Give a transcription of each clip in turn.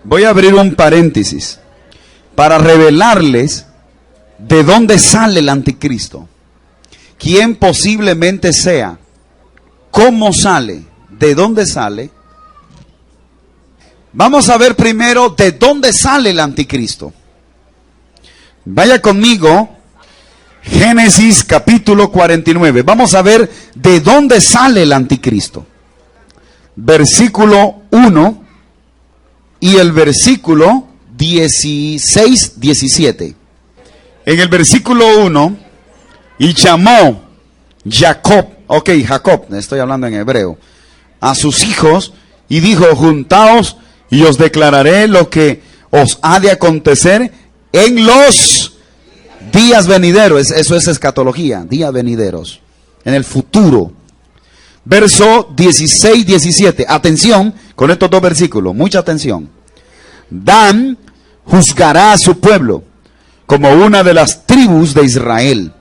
Voy a abrir un paréntesis para revelarles de dónde sale el anticristo, quién posiblemente sea, cómo sale, de dónde sale. Vamos a ver primero de dónde sale el anticristo. Vaya conmigo, Génesis capítulo 49. Vamos a ver de dónde sale el anticristo. Versículo 1 y el versículo 16, 17. En el versículo 1, y llamó Jacob, Jacob, estoy hablando en hebreo, a sus hijos, y dijo: juntaos y os declararé lo que os ha de acontecer en los días venideros. Eso es escatología, días venideros, en el futuro. Verso 16, 17. Atención con estos dos versículos, mucha atención. Dan juzgará a su pueblo como una de las tribus de Israel.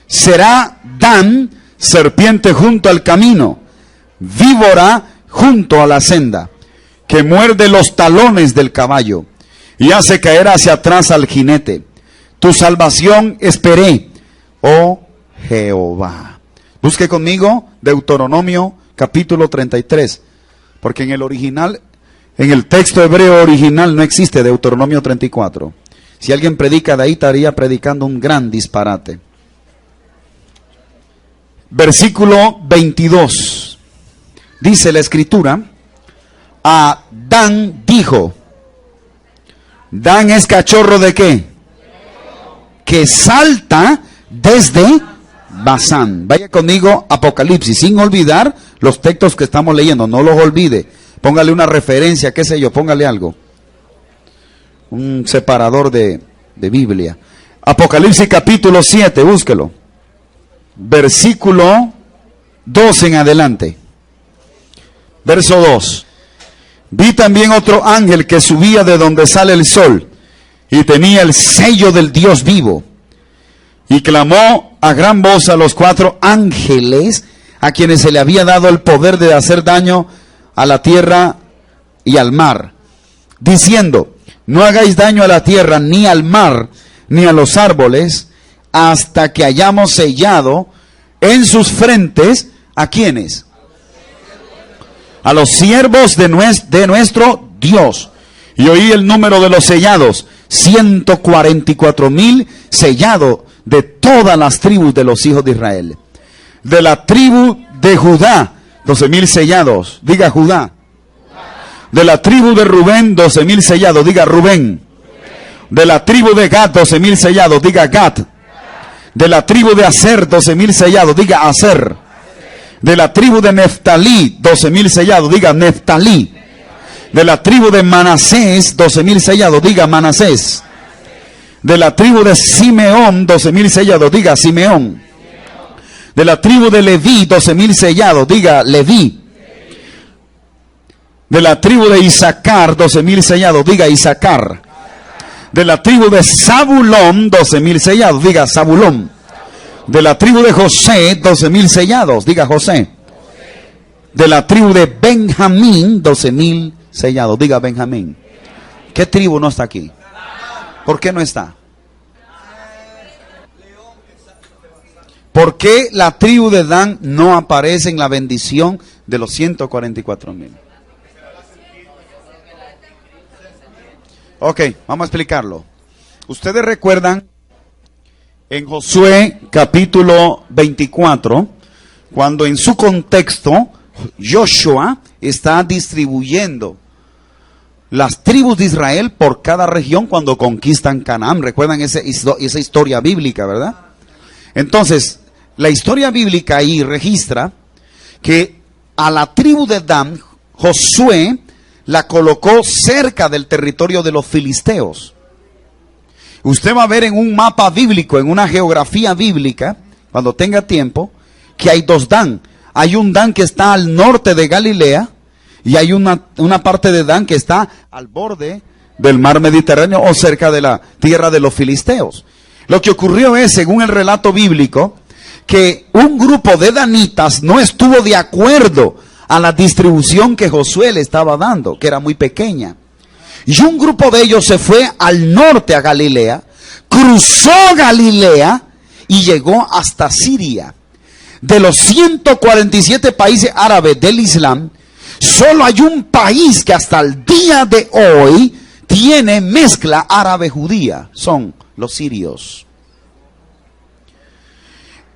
Será Dan serpiente junto al camino, víbora junto a la senda, que muerde los talones del caballo y hace caer hacia atrás al jinete. Tu salvación esperé, oh Jehová. Busque conmigo Deuteronomio capítulo 33, porque en el original, en el texto hebreo original no existe Deuteronomio 34. Si alguien predica de ahí, estaría predicando un gran disparate. Versículo 22. Dice la escritura: a Dan dijo. Dan es cachorro de ¿qué? Que salta desde Basán. Vaya conmigo Apocalipsis, sin olvidar los textos que estamos leyendo, no los olvide. Póngale una referencia, qué sé yo, póngale algo. Un separador de Biblia. Apocalipsis capítulo 7, búsquelo. Versículo 2 en adelante. Verso 2. Vi también otro ángel que subía de donde sale el sol, y tenía el sello del Dios vivo. Y clamó a gran voz a los 4 ángeles, a quienes se le había dado el poder de hacer daño a la tierra y al mar, diciendo: no hagáis daño a la tierra, ni al mar, ni a los árboles, hasta que hayamos sellado en sus frentes, ¿a quiénes? A los siervos de nuestro Dios. Y oí el número de los sellados: 144,000 sellados de todas las tribus de los hijos de Israel. De la tribu de Judá, 12,000 sellados, diga Judá. De la tribu de Rubén, 12,000 sellados, diga Rubén. De la tribu de Gad, 12,000 sellados, diga Gad. De la tribu de Aser, 12,000 sellados, diga Aser. De la tribu de Neftalí, 12,000 sellados, diga Neftalí. De la tribu de Manasés, 12,000 sellados, diga Manasés. De la tribu de Simeón, 12,000 sellados, diga Simeón. De la tribu de Leví, 12,000 sellados, diga Leví. De la tribu de Isaacar, 12,000 sellados, diga Isaacar. De la tribu de Zabulón, 12,000 sellados, diga Zabulón. De la tribu de José, 12,000 sellados, diga José. De la tribu de Benjamín, 12,000 sellados, diga Benjamín. ¿Qué tribu no está aquí? ¿Por qué no está? ¿Por qué la tribu de Dan no aparece en la bendición de los 144,000? Ok, vamos a explicarlo. Ustedes recuerdan en Josué capítulo 24, cuando en su contexto Joshua está distribuyendo las tribus de Israel por cada región cuando conquistan Canaán. Recuerdan esa historia bíblica, ¿verdad? Entonces, la historia bíblica ahí registra que a la tribu de Dan, Josué la colocó cerca del territorio de los filisteos. Usted va a ver en un mapa bíblico, en una geografía bíblica, cuando tenga tiempo, que hay 2 Dan. Hay un Dan que está al norte de Galilea, y hay una parte de Dan que está al borde del mar Mediterráneo o cerca de la tierra de los filisteos. Lo que ocurrió es, según el relato bíblico, que un grupo de danitas no estuvo de acuerdo a la distribución que Josué le estaba dando, que era muy pequeña. Y un grupo de ellos se fue al norte a Galilea, cruzó Galilea y llegó hasta Siria. De los 147 países árabes del Islam, solo hay un país que hasta el día de hoy tiene mezcla árabe-judía. Son los sirios.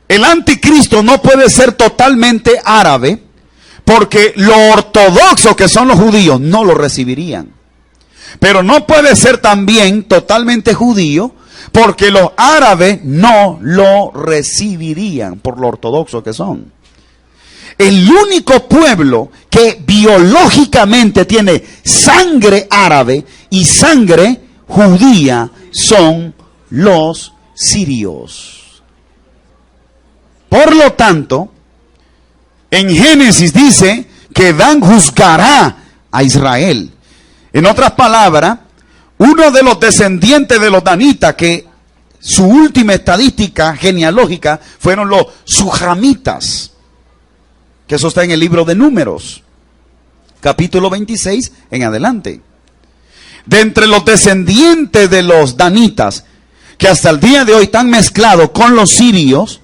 El anticristo no puede ser totalmente árabe, porque lo ortodoxo que son los judíos no lo recibirían. Pero no puede ser también totalmente judío, porque los árabes no lo recibirían por lo ortodoxo que son. El único pueblo que biológicamente tiene sangre árabe y sangre judía son los sirios. Por lo tanto, en Génesis dice que Dan juzgará a Israel. En otras palabras, uno de los descendientes de los danitas, que su última estadística genealógica fueron los sujamitas, que eso está en el libro de Números, capítulo 26 en adelante. De entre los descendientes de los danitas, que hasta el día de hoy están mezclados con los sirios,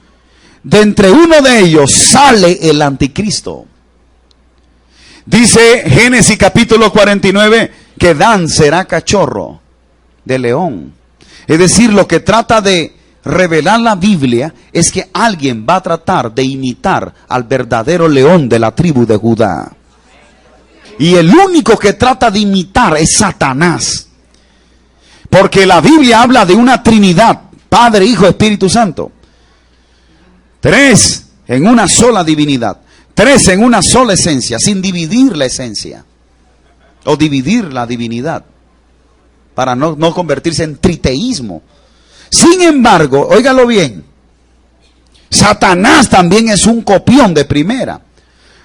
de entre uno de ellos sale el anticristo. Dice Génesis capítulo 49 que Dan será cachorro de león. Es decir, lo que trata de revelar la Biblia es que alguien va a tratar de imitar al verdadero león de la tribu de Judá. Y el único que trata de imitar es Satanás. Porque la Biblia habla de una Trinidad, Padre, Hijo, Espíritu Santo. 3 en una sola divinidad. 3 en una sola esencia, sin dividir la esencia. O dividir la divinidad. Para no convertirse en triteísmo. Sin embargo, óigalo bien. Satanás también es un copión de primera.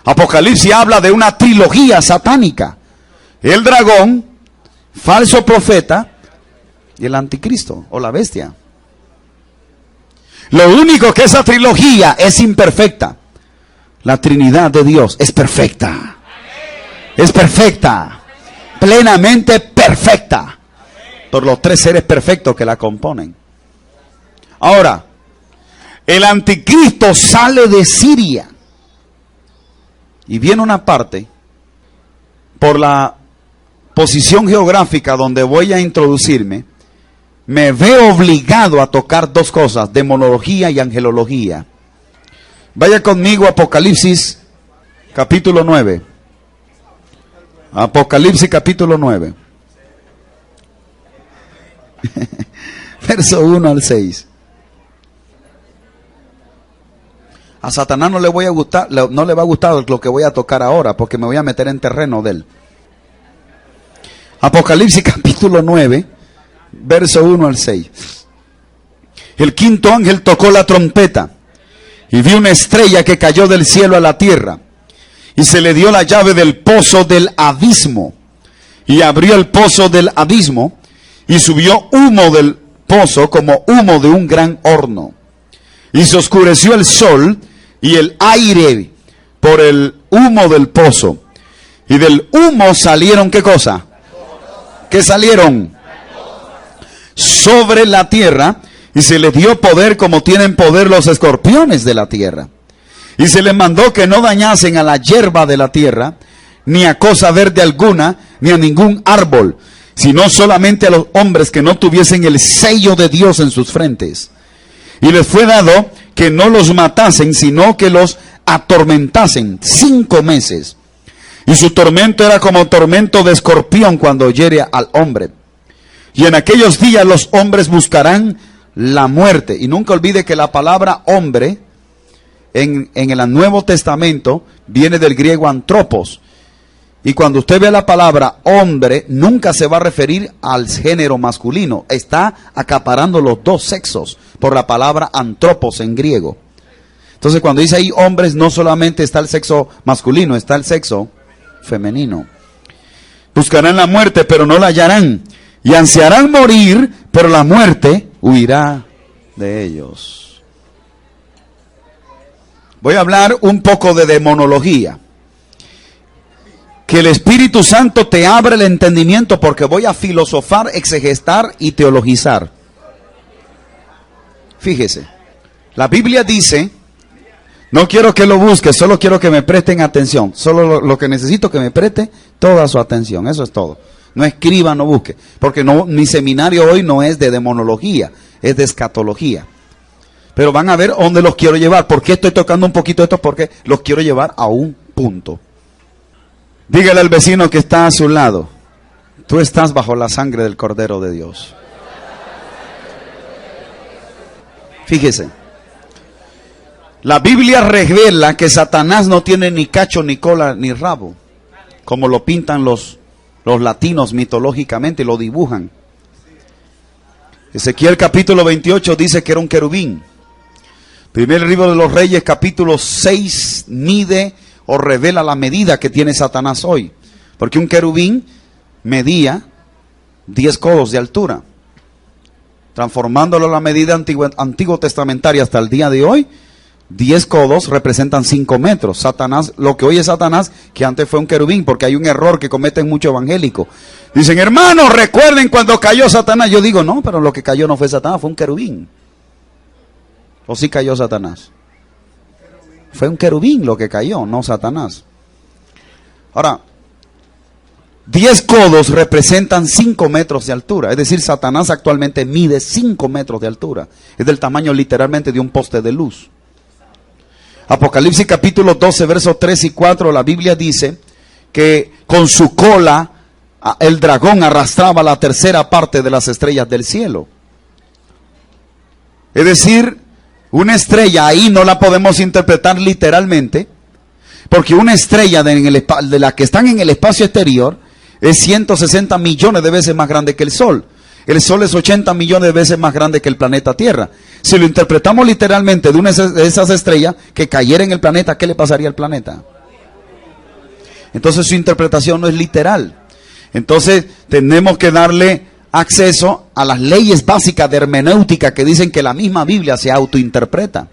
Apocalipsis habla de una trilogía satánica. El dragón, falso profeta y el anticristo o la bestia. Lo único que esa trilogía es imperfecta. La Trinidad de Dios es perfecta. Es perfecta. Plenamente perfecta. Por los 3 seres perfectos que la componen. Ahora, el anticristo sale de Siria. Y viene una parte, por la posición geográfica donde voy a introducirme, me veo obligado a tocar 2 cosas, demonología y angelología. Vaya conmigo a Apocalipsis capítulo 9. Apocalipsis capítulo 9. Verso 1 al 6. A Satanás no le va a gustar lo que voy a tocar ahora, porque me voy a meter en terreno de él. Apocalipsis capítulo 9, verso 1 al 6. El quinto ángel tocó la trompeta, y vi una estrella que cayó del cielo a la tierra, y se le dio la llave del pozo del abismo, y abrió el pozo del abismo, y subió humo del pozo como humo de un gran horno, y se oscureció el sol y el aire por el humo del pozo, y del humo salieron, ¿qué cosa? ¿Qué salieron? Sobre la tierra, y se les dio poder como tienen poder los escorpiones de la tierra. Y se les mandó que no dañasen a la hierba de la tierra, ni a cosa verde alguna, ni a ningún árbol, sino solamente a los hombres que no tuviesen el sello de Dios en sus frentes. Y les fue dado que no los matasen, sino que los atormentasen 5 meses. Y su tormento era como tormento de escorpión cuando hiere al hombre. Y en aquellos días los hombres buscarán la muerte. Y nunca olvide que la palabra hombre en el Nuevo Testamento viene del griego antropos. Y cuando usted ve la palabra hombre, nunca se va a referir al género masculino. Está acaparando los 2 sexos por la palabra antropos en griego. Entonces cuando dice ahí hombres, no solamente está el sexo masculino, está el sexo femenino. Buscarán la muerte, pero no la hallarán. Y ansiarán morir, pero la muerte huirá de ellos. Voy a hablar un poco de demonología. que el Espíritu Santo te abra el entendimiento, porque voy a filosofar, exegestar y teologizar. Fíjese, la Biblia dice, no quiero que lo busque, solo quiero que me presten atención. Solo lo que necesito que me preste toda su atención, eso es todo. No escriba, no busque, porque mi seminario hoy no es de demonología, es de escatología. Pero van a ver dónde los quiero llevar. ¿Por qué estoy tocando un poquito esto? Porque los quiero llevar a un punto. Dígale al vecino que está a su lado, tú estás bajo la sangre del Cordero de Dios. Fíjese, la Biblia revela que Satanás no tiene ni cacho, ni cola, ni rabo, como lo pintan los latinos mitológicamente, lo dibujan. Ezequiel capítulo 28 dice que era un querubín. Primer libro de los Reyes capítulo 6 mide o revela la medida que tiene Satanás hoy. Porque un querubín medía 10 codos de altura. Transformándolo a la medida antiguo testamentaria hasta el día de hoy, 10 codos representan 5 metros. Satanás, lo que hoy es Satanás, que antes fue un querubín, porque hay un error que cometen muchos evangélicos. Dicen, hermanos, recuerden cuando cayó Satanás. Yo digo, no, pero lo que cayó no fue Satanás, fue un querubín. ¿O sí cayó Satanás? Fue un querubín lo que cayó, no Satanás. Ahora, 10 codos representan 5 metros de altura. Es decir, Satanás actualmente mide 5 metros de altura. Es del tamaño literalmente de un poste de luz. Apocalipsis capítulo 12, versos 3 y 4, la Biblia dice que con su cola el dragón arrastraba la tercera parte de las estrellas del cielo. Es decir, una estrella ahí no la podemos interpretar literalmente, porque una estrella de la que están en el espacio exterior es 160 millones de veces más grande que el Sol. El Sol es 80 millones de veces más grande que el planeta Tierra. Si lo interpretamos literalmente de una de esas estrellas que cayera en el planeta, ¿qué le pasaría al planeta? Entonces su interpretación no es literal. Entonces tenemos que darle acceso a las leyes básicas de hermenéutica que dicen que la misma Biblia se autointerpreta.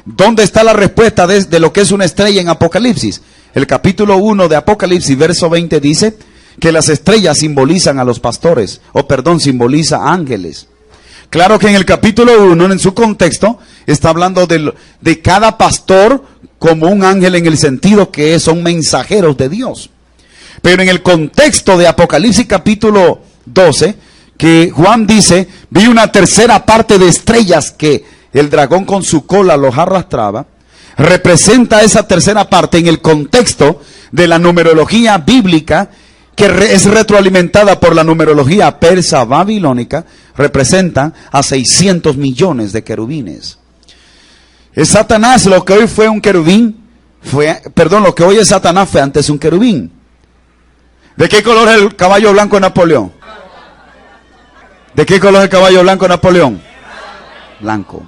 ¿Dónde está la respuesta de lo que es una estrella en Apocalipsis? El capítulo 1 de Apocalipsis, verso 20 dice que las estrellas simbolizan a los pastores, simboliza a ángeles. Claro que en el capítulo 1, en su contexto, está hablando de cada pastor como un ángel en el sentido que son mensajeros de Dios. Pero en el contexto de Apocalipsis capítulo 12, que Juan dice, vi una tercera parte de estrellas que el dragón con su cola los arrastraba, representa esa tercera parte en el contexto de la numerología bíblica, que es retroalimentada por la numerología persa babilónica, representan a 600 millones de querubines. Es Satanás, lo que hoy fue un querubín, lo que hoy es Satanás fue antes un querubín. ¿De qué color es el caballo blanco de Napoleón? ¿De qué color es el caballo blanco de Napoleón? Blanco.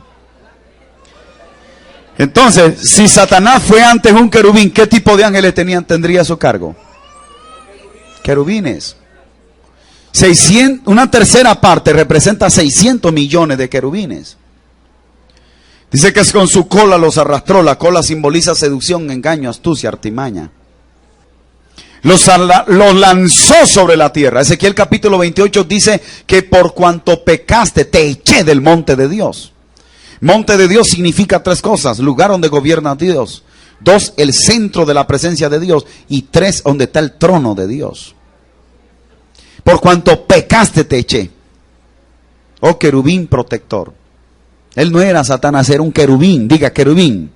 Entonces, si Satanás fue antes un querubín, ¿qué tipo de ángeles tendría a su cargo? Querubines. Una tercera parte representa 600 millones de querubines. Dice que con su cola los arrastró. La cola simboliza seducción, engaño, astucia, artimaña. Los lanzó sobre la tierra. Ezequiel capítulo 28 dice que por cuanto pecaste te eché del monte de Dios. Monte de Dios significa 3 cosas: lugar donde gobierna Dios, 2, el centro de la presencia de Dios, y 3, donde está el trono de Dios. Por cuanto pecaste te eché. Oh querubín protector. Él no era Satanás, era un querubín. Diga querubín.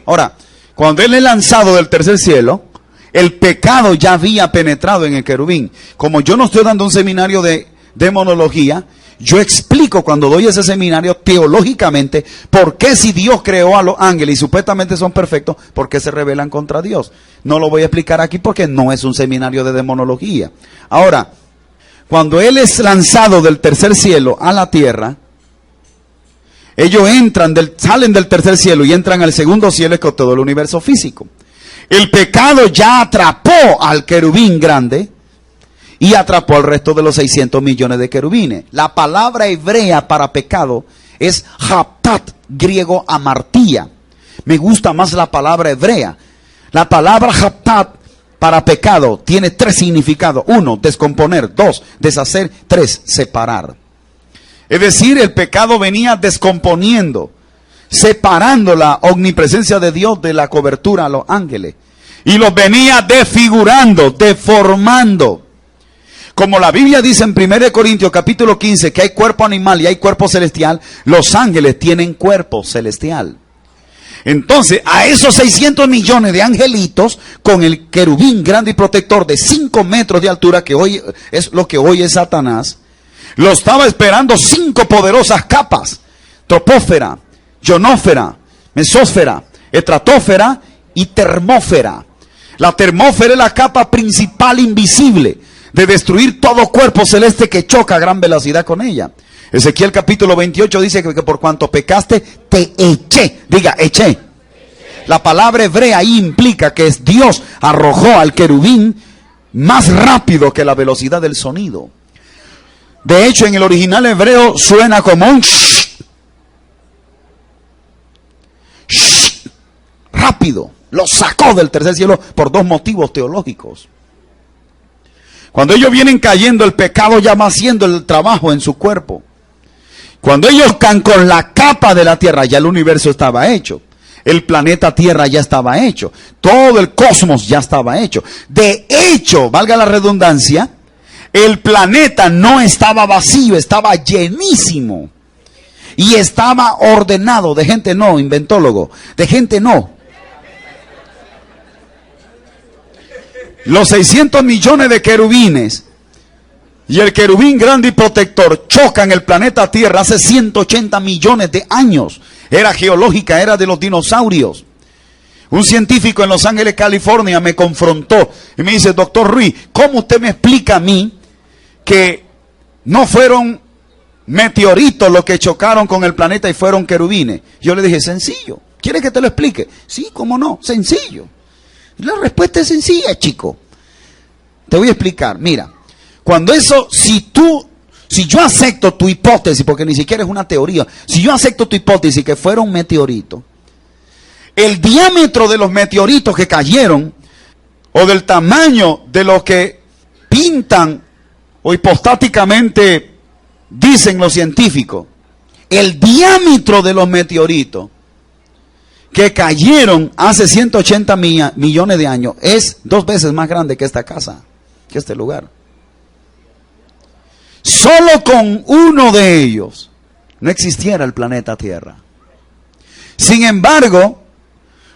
Ahora, cuando él es lanzado del tercer cielo, el pecado ya había penetrado en el querubín. Como yo no estoy dando un seminario de demonología, yo explico cuando doy ese seminario teológicamente por qué, si Dios creó a los ángeles y supuestamente son perfectos, por qué se rebelan contra Dios. No lo voy a explicar aquí porque no es un seminario de demonología. Ahora, cuando él es lanzado del tercer cielo a la tierra, ellos salen del tercer cielo y entran al segundo cielo, con todo el universo físico. El pecado ya atrapó al querubín grande y atrapó al resto de los 600 millones de querubines. La palabra hebrea para pecado es haptat, griego amartía. Me gusta más la palabra hebrea. La palabra haptat para pecado tiene tres significados. 1, descomponer. 2, deshacer. 3, separar. Es decir, el pecado venía descomponiendo, separando la omnipresencia de Dios de la cobertura a los ángeles. Y los venía desfigurando, deformando. Como la Biblia dice en 1 Corintios capítulo 15 que hay cuerpo animal y hay cuerpo celestial, los ángeles tienen cuerpo celestial. Entonces, a esos 600 millones de angelitos, con el querubín grande y protector de 5 metros de altura, que hoy es lo que hoy es Satanás, lo estaba esperando 5 poderosas capas: troposfera, ionósfera, mesósfera, estratosfera y termósfera. La termósfera es la capa principal invisible de destruir todo cuerpo celeste que choca a gran velocidad con ella. Ezequiel capítulo 28 dice que por cuanto pecaste, te eché. Diga, eché. La palabra hebrea ahí implica que Dios arrojó al querubín más rápido que la velocidad del sonido. De hecho, en el original hebreo suena como un shh. Shh. Rápido. Lo sacó del tercer cielo por 2 motivos teológicos. Cuando ellos vienen cayendo, el pecado ya va haciendo el trabajo en su cuerpo. Cuando ellos caen con la capa de la tierra, ya el universo estaba hecho. El planeta Tierra ya estaba hecho. Todo el cosmos ya estaba hecho. De hecho, valga la redundancia, el planeta no estaba vacío, estaba llenísimo. Y estaba ordenado. De gente no, inventólogo. De gente no. Los 600 millones de querubines y el querubín grande y protector chocan el planeta Tierra hace 180 millones de años. Era geológica, era de los dinosaurios. Un científico en Los Ángeles, California, me confrontó y me dice: doctor Ruiz, ¿cómo usted me explica a mí que no fueron meteoritos los que chocaron con el planeta y fueron querubines? Yo le dije: sencillo. ¿Quiere que te lo explique? Sí, cómo no, sencillo. La respuesta es sencilla, chico. Te voy a explicar. Mira, cuando eso, si yo acepto tu hipótesis, porque ni siquiera es una teoría, si yo acepto tu hipótesis que fuera un meteorito, el diámetro de los meteoritos que cayeron, o del tamaño de lo que pintan o hipostáticamente dicen los científicos, el diámetro de los meteoritos que cayeron hace 180 millones de años es 2 veces más grande que esta casa, que este lugar. Solo con uno de ellos no existiera el planeta Tierra. Sin embargo,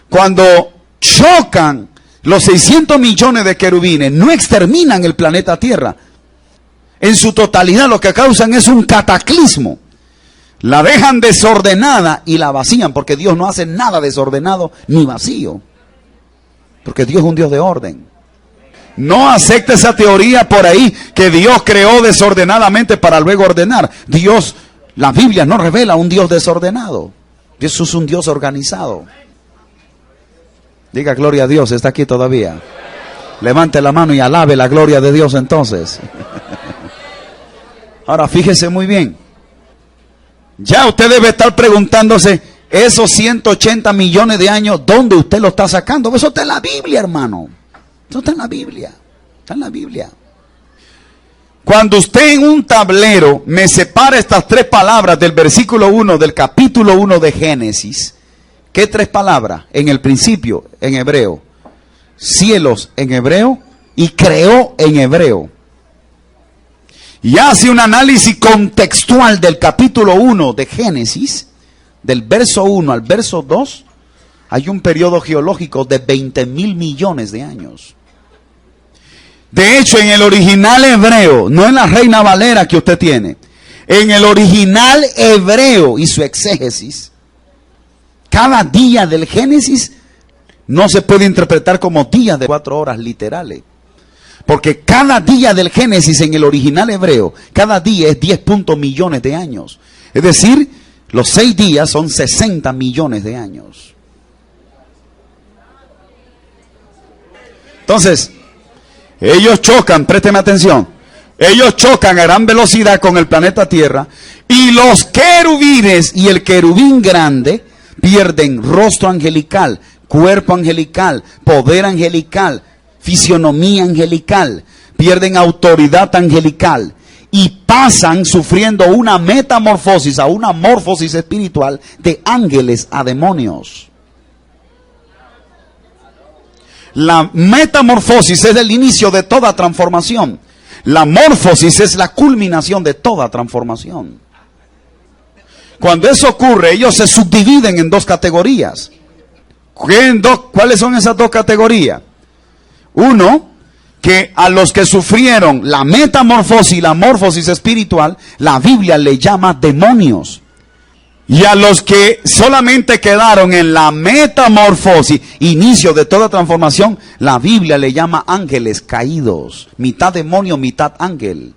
cuando chocan los 600 millones de querubines, no exterminan el planeta Tierra. En su totalidad lo que causan es un cataclismo. La dejan desordenada y la vacían, porque Dios no hace nada desordenado ni vacío. Porque Dios es un Dios de orden. No acepte esa teoría por ahí que Dios creó desordenadamente para luego ordenar. Dios, la Biblia no revela un Dios desordenado. Dios es un Dios organizado. Diga gloria a Dios, está aquí todavía. Levante la mano y alabe la gloria de Dios entonces. Ahora fíjese muy bien. Ya usted debe estar preguntándose, esos 180 millones de años, ¿dónde usted lo está sacando? Eso está en la Biblia, hermano. Eso está en la Biblia. Está en la Biblia. Cuando usted en un tablero me separa estas 3 palabras del versículo 1 del capítulo 1 de Génesis, ¿qué 3 palabras? En el principio, en hebreo. Cielos en hebreo y creó en hebreo. Y hace un análisis contextual del capítulo 1 de Génesis, del verso 1 al verso 2, hay un periodo geológico de 20,000 millones de años. De hecho, en el original hebreo, no en la Reina Valera que usted tiene, en el original hebreo y su exégesis, cada día del Génesis no se puede interpretar como días de 4 horas literales. Porque cada día del Génesis en el original hebreo, cada día es 10 millones de años. Es decir, los 6 días son 60 millones de años. Entonces, ellos chocan, présteme atención, ellos chocan a gran velocidad con el planeta Tierra y los querubines y el querubín grande pierden rostro angelical, cuerpo angelical, poder angelical, fisionomía angelical, pierden autoridad angelical y pasan sufriendo una metamorfosis a una morfosis espiritual de ángeles a demonios. La metamorfosis es el inicio de toda transformación. La morfosis es la culminación de toda transformación. Cuando eso ocurre, ellos se subdividen en dos categorías. ¿Cuáles son esas dos categorías? Uno, que a los que sufrieron la metamorfosis y la morfosis espiritual, la Biblia le llama demonios. Y a los que solamente quedaron en la metamorfosis, inicio de toda transformación, la Biblia le llama ángeles caídos. Mitad demonio, mitad ángel.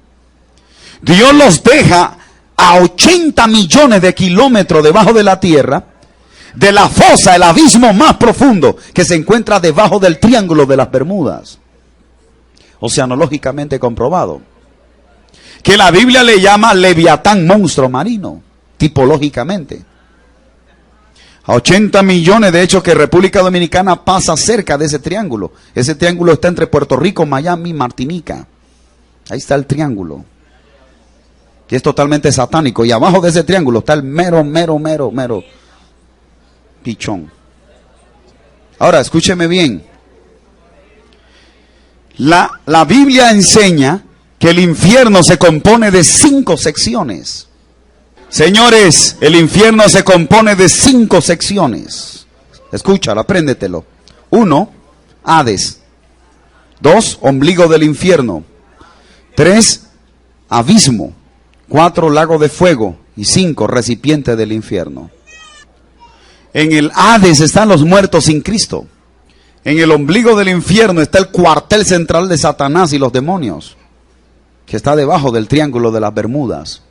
Dios los deja a 80 millones de kilómetros debajo de la tierra, de la fosa, el abismo más profundo que se encuentra debajo del Triángulo de las Bermudas. Oceanológicamente comprobado. Que la Biblia le llama Leviatán, monstruo marino. Tipológicamente. A 80 millones, de hecho, que República Dominicana pasa cerca de ese triángulo. Ese triángulo está entre Puerto Rico, Miami, Martinica. Ahí está el triángulo. Y es totalmente satánico. Y abajo de ese triángulo está el mero pichón. Ahora, escúcheme bien. La Biblia enseña que el infierno se compone de 5 secciones. Señores, el infierno se compone de 5 secciones. Escúchalo, apréndetelo. 1, Hades. 2, ombligo del infierno. 3, abismo. 4, lago de fuego. Y 5, recipiente del infierno. En el Hades están los muertos sin Cristo. En el ombligo del infierno está el cuartel central de Satanás y los demonios, que está debajo del Triángulo de las Bermudas,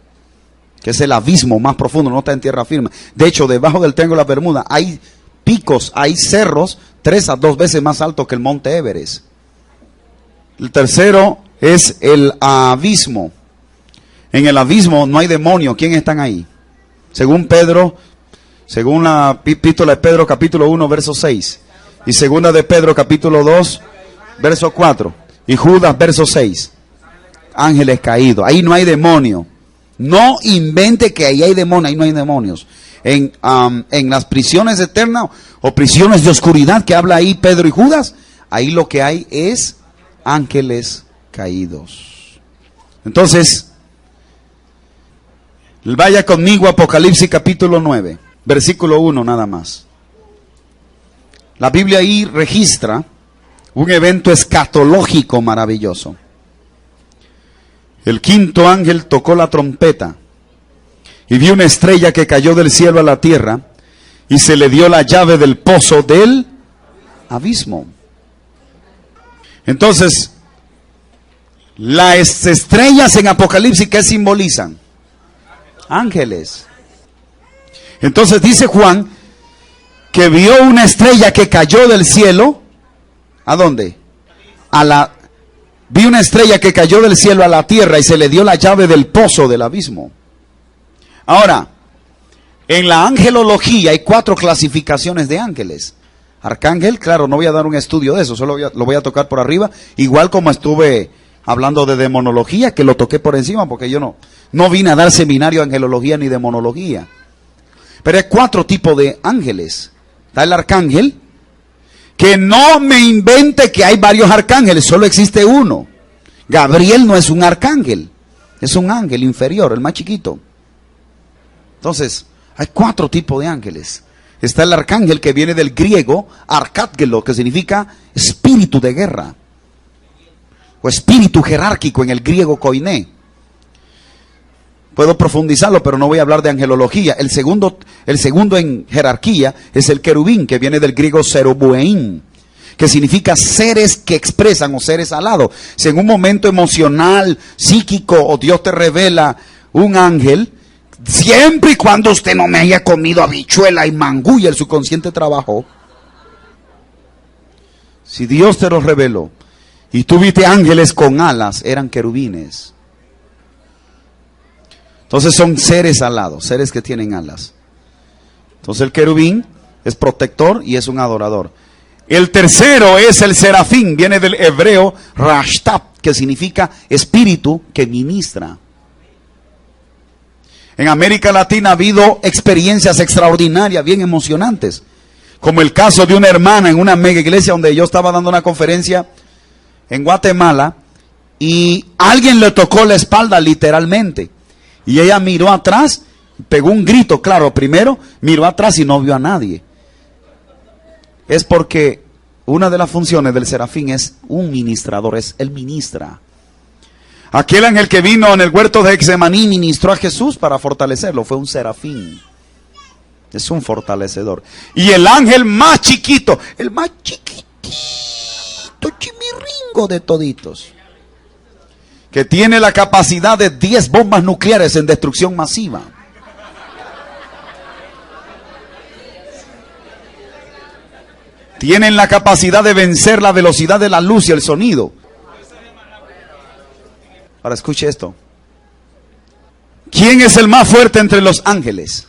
que es el abismo más profundo, no está en tierra firme. De hecho, debajo del Triángulo de las Bermudas hay picos, hay cerros 3 a 2 veces más altos que el monte Everest. El tercero es el abismo. En el abismo no hay demonio. ¿Quiénes están ahí? Según Pedro, según la epístola de Pedro capítulo 1 verso 6 y segunda de Pedro capítulo 2 verso 4 y Judas verso 6, ángeles caídos. Ahí no hay demonio. No invente que ahí hay demonios, ahí no hay demonios. En las prisiones eternas o prisiones de oscuridad que habla ahí Pedro y Judas, ahí lo que hay es ángeles caídos. Entonces, vaya conmigo a Apocalipsis capítulo 9, versículo 1 nada más. La Biblia ahí registra un evento escatológico maravilloso. El quinto ángel tocó la trompeta y vi una estrella que cayó del cielo a la tierra y se le dio la llave del pozo del abismo. Entonces, las estrellas en Apocalipsis, ¿qué simbolizan? Ángeles. Entonces dice Juan que vio una estrella que cayó del cielo. ¿A dónde? Vi una estrella que cayó del cielo a la tierra y se le dio la llave del pozo del abismo. Ahora, en la angelología hay 4 clasificaciones de ángeles. Arcángel, claro, no voy a dar un estudio de eso, solo lo voy a tocar por arriba, igual como estuve hablando de demonología, que lo toqué por encima, porque yo no vine a dar seminario de angelología ni demonología. Pero hay 4 tipos de ángeles. Está el arcángel, que no me invente que hay varios arcángeles, solo existe uno. Gabriel no es un arcángel, es un ángel inferior, el más chiquito. Entonces, hay 4 tipos de ángeles. Está el arcángel que viene del griego arcángelo, que significa espíritu de guerra, o espíritu jerárquico en el griego koiné. Puedo profundizarlo, pero no voy a hablar de angelología. El segundo en jerarquía es el querubín, que viene del griego serobueín, que significa seres que expresan o seres alados. Si en un momento emocional, psíquico, o Dios te revela un ángel, siempre y cuando usted no me haya comido habichuela y mangú y el subconsciente trabajó. Si Dios te lo reveló y tú viste ángeles con alas, eran querubines. Entonces son seres alados, seres que tienen alas. Entonces el querubín es protector y es un adorador. El tercero es el serafín, viene del hebreo rashtab, que significa espíritu que ministra. En América Latina ha habido experiencias extraordinarias, bien emocionantes, como el caso de una hermana en una mega iglesia donde yo estaba dando una conferencia en Guatemala, y alguien le tocó la espalda literalmente, y ella miró atrás, pegó un grito, claro, primero miró atrás y no vio a nadie. Es porque una de las funciones del serafín es un ministrador, es él ministra. Aquel ángel que vino en el huerto de Getsemaní ministró a Jesús para fortalecerlo, fue un serafín. Es un fortalecedor. Y el ángel más chiquito, el más chiquitito, chimirringo de toditos, que tiene la capacidad de 10 bombas nucleares en destrucción masiva. Tienen la capacidad de vencer la velocidad de la luz y el sonido. Ahora escuche esto. ¿Quién es el más fuerte entre los ángeles?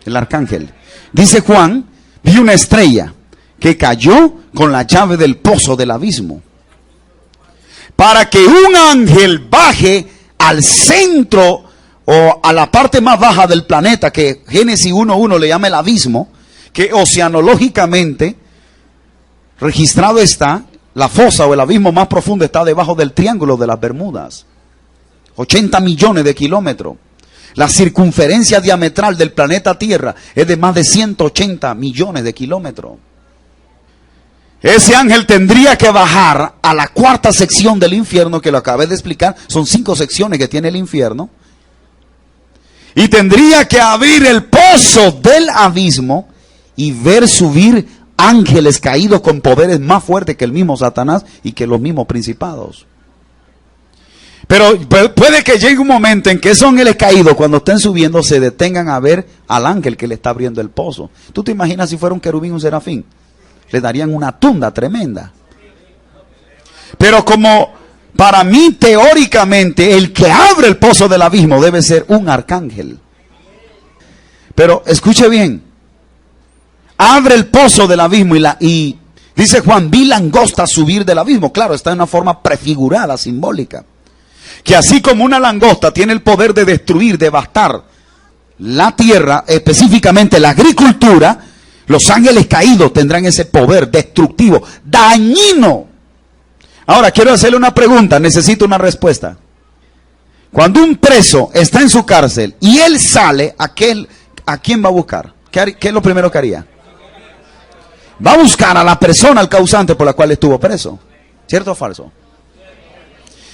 El arcángel. Dice Juan, vi una estrella que cayó con la llave del pozo del abismo, para que un ángel baje al centro o a la parte más baja del planeta, que Génesis 1:1 le llama el abismo, que oceanológicamente registrado está, la fosa o el abismo más profundo está debajo del Triángulo de las Bermudas. 80 millones de kilómetros. La circunferencia diametral del planeta Tierra es de más de 180 millones de kilómetros. Ese ángel tendría que bajar a la cuarta sección del infierno, que lo acabé de explicar. Son 5 secciones que tiene el infierno. Y tendría que abrir el pozo del abismo y ver subir ángeles caídos con poderes más fuertes que el mismo Satanás y que los mismos principados. Pero puede que llegue un momento en que esos ángeles caídos, cuando estén subiendo, se detengan a ver al ángel que le está abriendo el pozo. ¿Tú te imaginas si fuera un querubín o un serafín? Le darían una tunda tremenda. Pero como para mí teóricamente el que abre el pozo del abismo debe ser un arcángel. Pero escuche bien. Abre el pozo del abismo y dice Juan, vi langosta subir del abismo. Claro, está en una forma prefigurada, simbólica. Que así como una langosta tiene el poder de destruir, devastar la tierra, específicamente la agricultura, los ángeles caídos tendrán ese poder destructivo, dañino. Ahora quiero hacerle una pregunta, necesito una respuesta. Cuando un preso está en su cárcel y él sale, ¿a quién va a buscar? ¿Qué es lo primero que haría? Va a buscar a la persona, al causante por la cual estuvo preso. ¿Cierto o falso?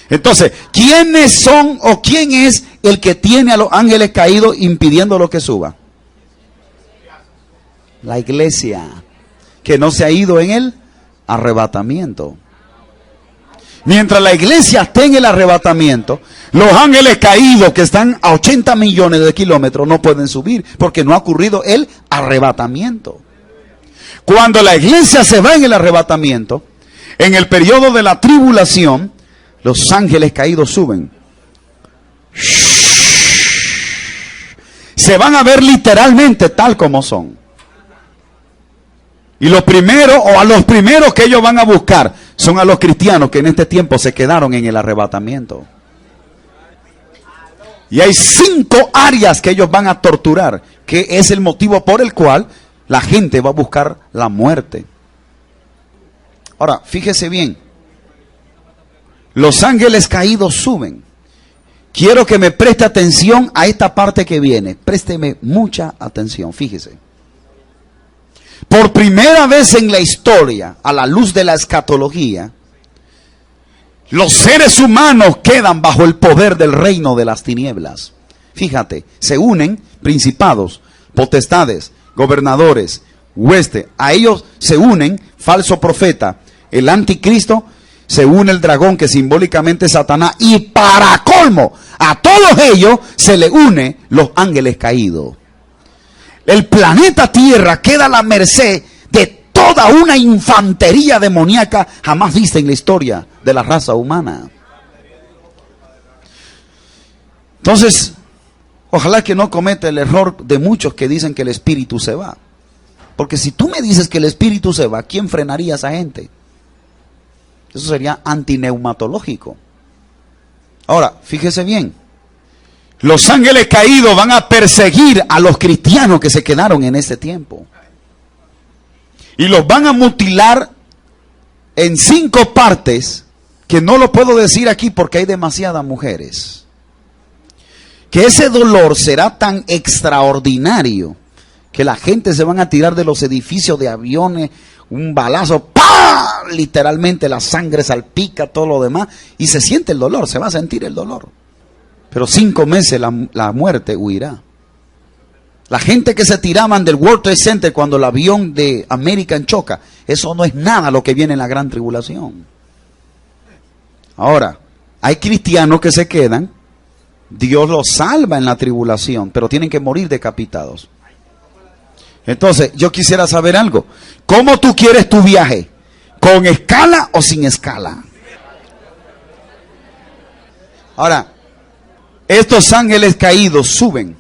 Entonces, ¿quiénes son o quién es el que tiene a los ángeles caídos impidiendo lo que suba? La iglesia, que no se ha ido en el arrebatamiento. Mientras la iglesia esté en el arrebatamiento, los ángeles caídos que están a 80 millones de kilómetros no pueden subir, porque no ha ocurrido el arrebatamiento. Cuando la iglesia se va en el arrebatamiento, en el periodo de la tribulación, los ángeles caídos suben. Se van a ver literalmente tal como son. Y los primeros, o a los primeros que ellos van a buscar, son a los cristianos que en este tiempo se quedaron en el arrebatamiento. Y hay 5 áreas que ellos van a torturar, que es el motivo por el cual la gente va a buscar la muerte. Ahora, fíjese bien. Los ángeles caídos suben. Quiero que me preste atención a esta parte que viene. Présteme mucha atención, fíjese. Por primera vez en la historia, a la luz de la escatología, los seres humanos quedan bajo el poder del reino de las tinieblas. Fíjate, se unen principados, potestades, gobernadores, hueste. A ellos se unen falso profeta, el anticristo, se une el dragón que simbólicamente es Satanás, y para colmo, a todos ellos se le une los ángeles caídos. El planeta Tierra queda a la merced de toda una infantería demoníaca jamás vista en la historia de la raza humana. Entonces, ojalá que no cometa el error de muchos que dicen que el espíritu se va. Porque si tú me dices que el espíritu se va, ¿quién frenaría a esa gente? Eso sería antineumatológico. Ahora, fíjese bien. Los ángeles caídos van a perseguir a los cristianos que se quedaron en este tiempo. Y los van a mutilar en 5 partes, que no lo puedo decir aquí porque hay demasiadas mujeres. Que ese dolor será tan extraordinario que la gente se van a tirar de los edificios de aviones, un balazo, ¡pah! Literalmente la sangre salpica, todo lo demás, y se siente el dolor, se va a sentir el dolor. Pero 5 meses la muerte huirá. La gente que se tiraban del World Trade Center cuando el avión de American choca, eso no es nada lo que viene en la gran tribulación. Ahora, hay cristianos que se quedan, Dios los salva en la tribulación, pero tienen que morir decapitados. Entonces, yo quisiera saber algo. ¿Cómo tú quieres tu viaje? ¿Con escala o sin escala? Ahora, estos ángeles caídos suben.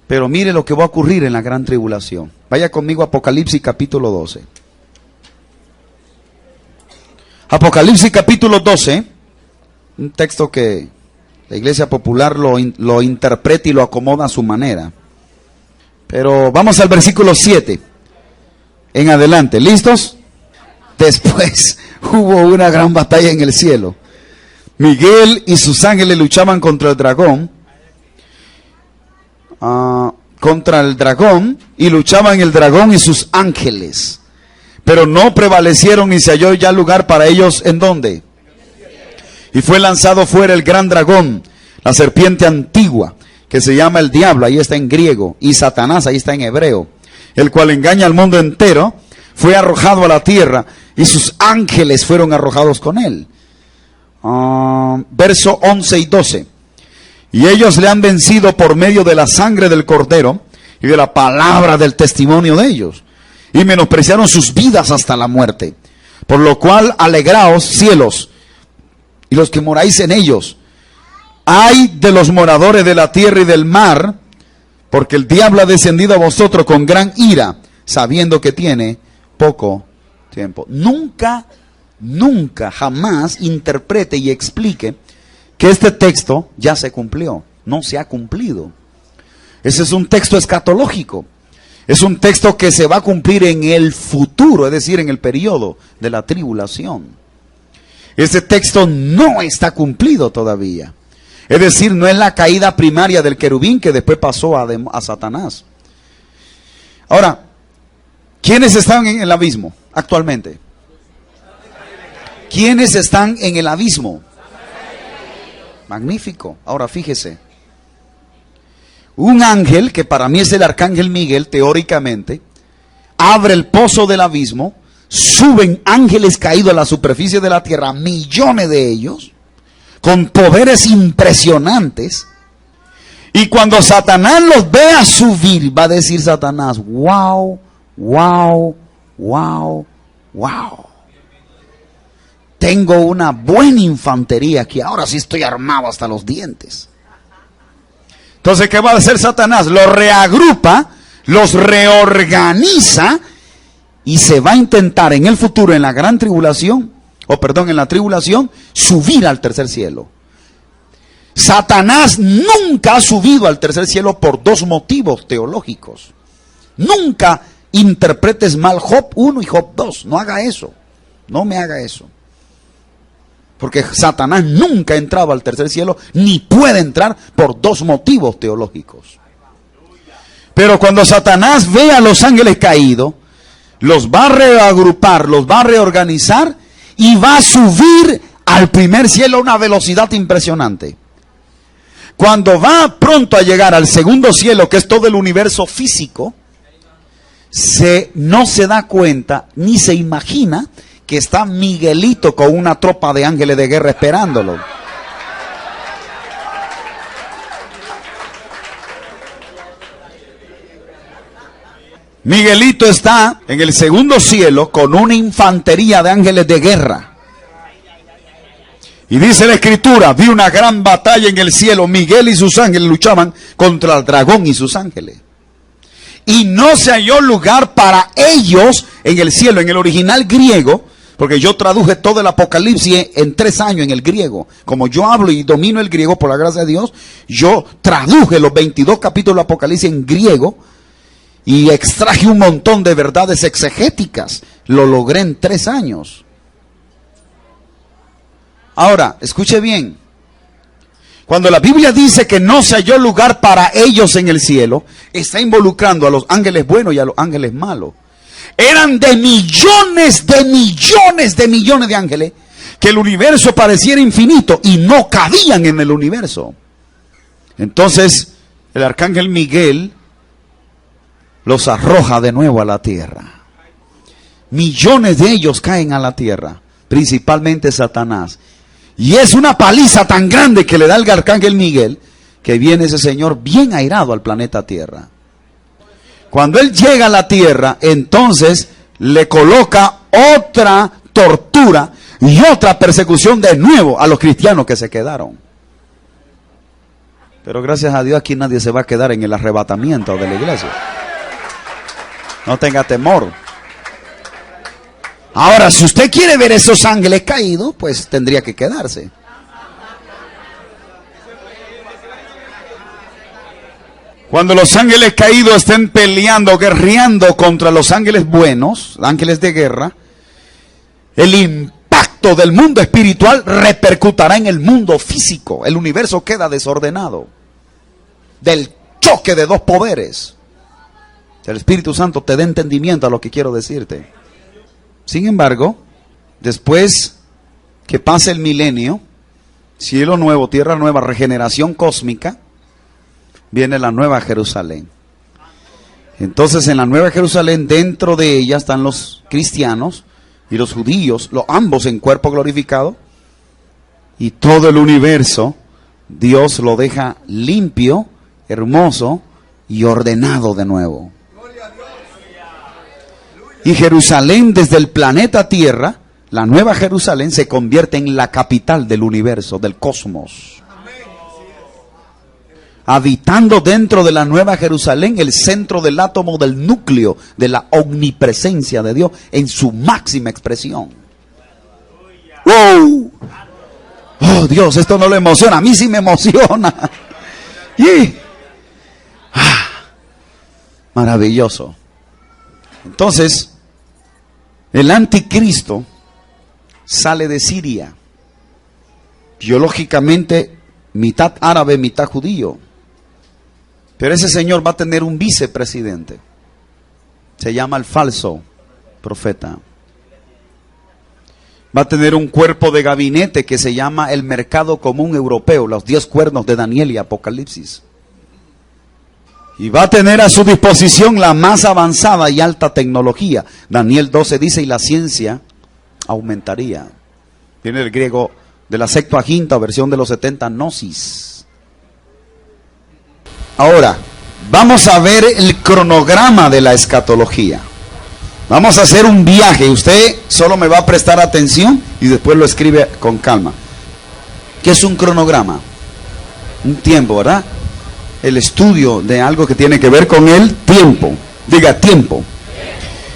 Pero mire lo que va a ocurrir en la gran tribulación. Vaya conmigo a Apocalipsis capítulo 12. Apocalipsis capítulo 12. Un texto que la iglesia popular lo interpreta y lo acomoda a su manera. Pero vamos al versículo 7. En adelante. ¿Listos? Después hubo una gran batalla en el cielo. Miguel y sus ángeles luchaban contra el dragón. Y luchaban el dragón y sus ángeles. Pero no prevalecieron ni se halló ya lugar para ellos. ¿En dónde? Y fue lanzado fuera el gran dragón, la serpiente antigua, que se llama el diablo, ahí está en griego, y Satanás, ahí está en hebreo, el cual engaña al mundo entero. Fue arrojado a la tierra y sus ángeles fueron arrojados con él. Verso 11 y 12. Y ellos le han vencido por medio de la sangre del cordero y de la palabra del testimonio de ellos, y menospreciaron sus vidas hasta la muerte. Por lo cual alegraos, cielos, y los que moráis en ellos. Ay de los moradores de la tierra y del mar, porque el diablo ha descendido a vosotros con gran ira, sabiendo que tiene poco tiempo. Nunca, jamás interprete y explique que este texto ya se cumplió. No se ha cumplido. Ese es un texto escatológico. Es un texto que se va a cumplir en el futuro, es decir, en el periodo de la tribulación. Este texto no está cumplido todavía. Es decir, no es la caída primaria del querubín que después pasó a Satanás. Ahora, ¿quiénes están en el abismo actualmente? ¿Quiénes están en el abismo? Magnífico. Ahora fíjese. Un ángel, que para mí es el arcángel Miguel, teóricamente, abre el pozo del abismo, suben ángeles caídos a la superficie de la tierra, millones de ellos, con poderes impresionantes, y cuando Satanás los vea subir, va a decir Satanás, wow, wow, wow, wow. Tengo una buena infantería aquí, ahora sí estoy armado hasta los dientes. Entonces, ¿qué va a hacer Satanás? Los reagrupa, los reorganiza y se va a intentar en el futuro, en la gran tribulación, en la tribulación, subir al tercer cielo. Satanás nunca ha subido al tercer cielo por 2 motivos teológicos. Nunca interpretes mal Job 1 y Job 2. No haga eso. No me haga eso. Porque Satanás nunca ha entrado al tercer cielo, ni puede entrar por 2 motivos teológicos. Pero cuando Satanás ve a los ángeles caídos, los va a reagrupar, los va a reorganizar y va a subir al primer cielo a una velocidad impresionante. Cuando va pronto a llegar al segundo cielo, que es todo el universo físico, no se da cuenta ni se imagina que está Miguelito con una tropa de ángeles de guerra esperándolo. Miguelito está en el segundo cielo con una infantería de ángeles de guerra. Y dice la escritura, vi una gran batalla en el cielo, Miguel y sus ángeles luchaban contra el dragón y sus ángeles. y no se halló lugar para ellos en el cielo. En el original griego, porque yo traduje todo el Apocalipsis en 3 años en el griego. Como yo hablo y domino el griego por la gracia de Dios, yo traduje los 22 capítulos del Apocalipsis en griego y extraje un montón de verdades exegéticas. Lo logré en 3 años. Ahora, escuche bien. Cuando la Biblia dice que no se halló lugar para ellos en el cielo, está involucrando a los ángeles buenos y a los ángeles malos. Eran de millones de ángeles que el universo pareciera infinito y no cabían en el universo. Entonces, el arcángel Miguel los arroja de nuevo a la tierra. Millones de ellos caen a la tierra, principalmente Satanás. Y es una paliza tan grande que le da el arcángel Miguel, que viene ese señor bien airado al planeta Tierra. Cuando él llega a la tierra, entonces le coloca otra tortura y otra persecución de nuevo a los cristianos que se quedaron. Pero gracias a Dios aquí nadie se va a quedar en el arrebatamiento de la iglesia. No tenga temor. Ahora, si usted quiere ver esos ángeles caídos, pues tendría que quedarse. Cuando los ángeles caídos estén peleando, guerreando contra los ángeles buenos, ángeles de guerra, el impacto del mundo espiritual repercutirá en el mundo físico. El universo queda desordenado. Del choque de 2 poderes. El Espíritu Santo te dé entendimiento a lo que quiero decirte. Sin embargo, después que pase el milenio, cielo nuevo, tierra nueva, regeneración cósmica, viene la nueva Jerusalén. Entonces en la nueva Jerusalén, dentro de ella están los cristianos y los judíos, ambos en cuerpo glorificado, y todo el universo, Dios lo deja limpio, hermoso y ordenado de nuevo. Y Jerusalén, desde el planeta Tierra, la nueva Jerusalén se convierte en la capital del universo, del cosmos. Habitando dentro de la nueva Jerusalén, el centro del átomo, del núcleo de la omnipresencia de Dios en su máxima expresión. ¡Wow! Oh Dios, esto no lo emociona, a mí sí me emociona. Maravilloso. Entonces, el anticristo sale de Siria, biológicamente mitad árabe, mitad judío. Pero ese señor va a tener un vicepresidente. Se llama el falso profeta. Va a tener un cuerpo de gabinete que se llama el mercado común europeo, los 10 cuernos de Daniel y Apocalipsis. Y va a tener a su disposición la más avanzada y alta tecnología. Daniel 12 dice, y la ciencia aumentaría. Viene el griego de la Septuaginta, versión de los 70, gnosis. Ahora, vamos a ver el cronograma de la escatología. Vamos a hacer un viaje. Usted solo me va a prestar atención y después lo escribe con calma. ¿Qué es un cronograma? Un tiempo, ¿verdad? El estudio de algo que tiene que ver con el tiempo. Diga, tiempo.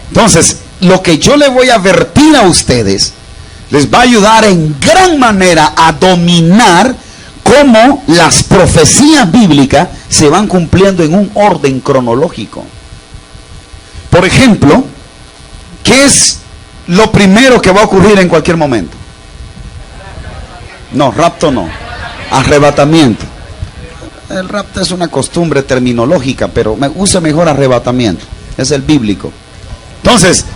Entonces, lo que yo le voy a vertir a ustedes les va a ayudar en gran manera a dominar cómo las profecías bíblicas se van cumpliendo en un orden cronológico. Por ejemplo, ¿qué es lo primero que va a ocurrir en cualquier momento? No, rapto no. Arrebatamiento. El rapto es una costumbre terminológica, pero me usa mejor arrebatamiento. Es el bíblico. Entonces,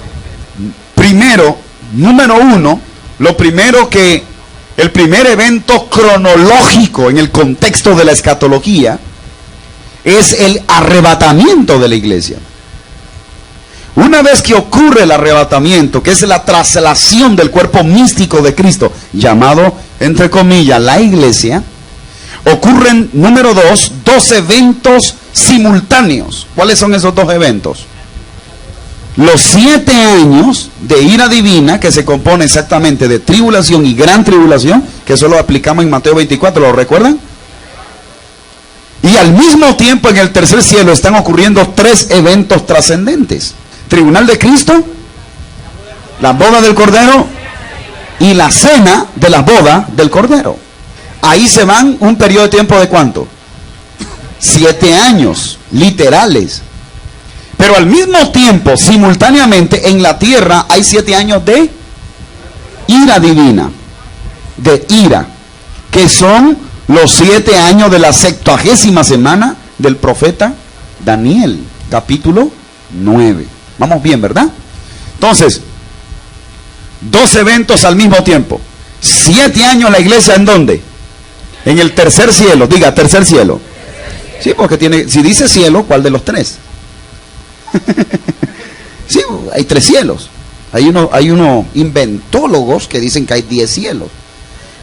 primero, número 1, lo primero que, el primer evento cronológico en el contexto de la escatología es el arrebatamiento de la iglesia. Una vez que ocurre el arrebatamiento, que es la traslación del cuerpo místico de Cristo, llamado, entre comillas, la iglesia, ocurren, número 2, 2 eventos simultáneos. ¿Cuáles son esos 2 eventos? Los 7 años de ira divina, que se compone exactamente de tribulación y gran tribulación, que eso lo aplicamos en Mateo 24, ¿lo recuerdan? Y Y al mismo tiempo en el tercer cielo están ocurriendo tres eventos trascendentes: tribunal de Cristo, la boda del Cordero y la cena de la boda del Cordero. Ahí se van un periodo de tiempo de ¿cuánto? 7 años literales. Pero al mismo tiempo, simultáneamente, en la tierra hay 7 años de ira divina, de ira, que son los 7 años de la 70ª semana del profeta Daniel, capítulo 9. Vamos bien, ¿verdad? Entonces, 2 eventos al mismo tiempo. 7 años la iglesia, ¿en dónde? En el tercer cielo. Diga, tercer cielo. Sí, porque tiene, si dice cielo, ¿cuál de los 3? Sí, hay 3 cielos. Hay unos inventólogos que dicen que hay 10 cielos,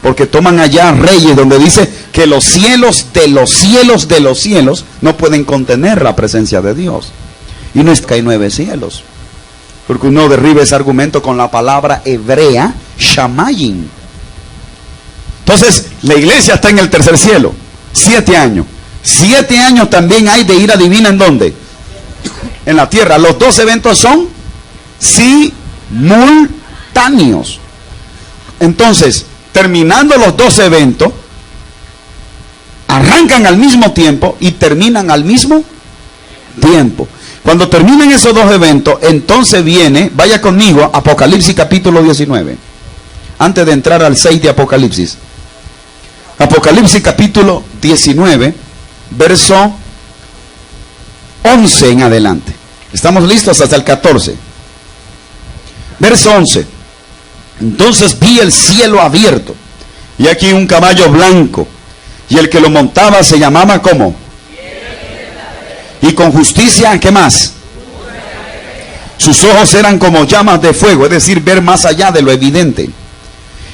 porque toman allá Reyes, donde dice que los cielos de los cielos de los cielos no pueden contener la presencia de Dios. Y no es que hay 9 cielos, porque uno derriba ese argumento con la palabra hebrea shamayim. Entonces la iglesia está en el tercer cielo, 7 años. 7 años también hay de ira divina. ¿En dónde? En la tierra. Los 2 eventos son simultáneos. Entonces, terminando los 2 eventos, arrancan al mismo tiempo y terminan al mismo tiempo. Cuando terminan esos 2 eventos, entonces viene, vaya conmigo, Apocalipsis capítulo 19. Antes de entrar al 6 de Apocalipsis. Apocalipsis capítulo 19, verso 11 en adelante. Estamos listos hasta el 14. Verso 11. Entonces vi el cielo abierto, y aquí un caballo blanco, y el que lo montaba se llamaba ¿cómo? Y con justicia, ¿qué más? Sus ojos eran como llamas de fuego, es decir, ver más allá de lo evidente.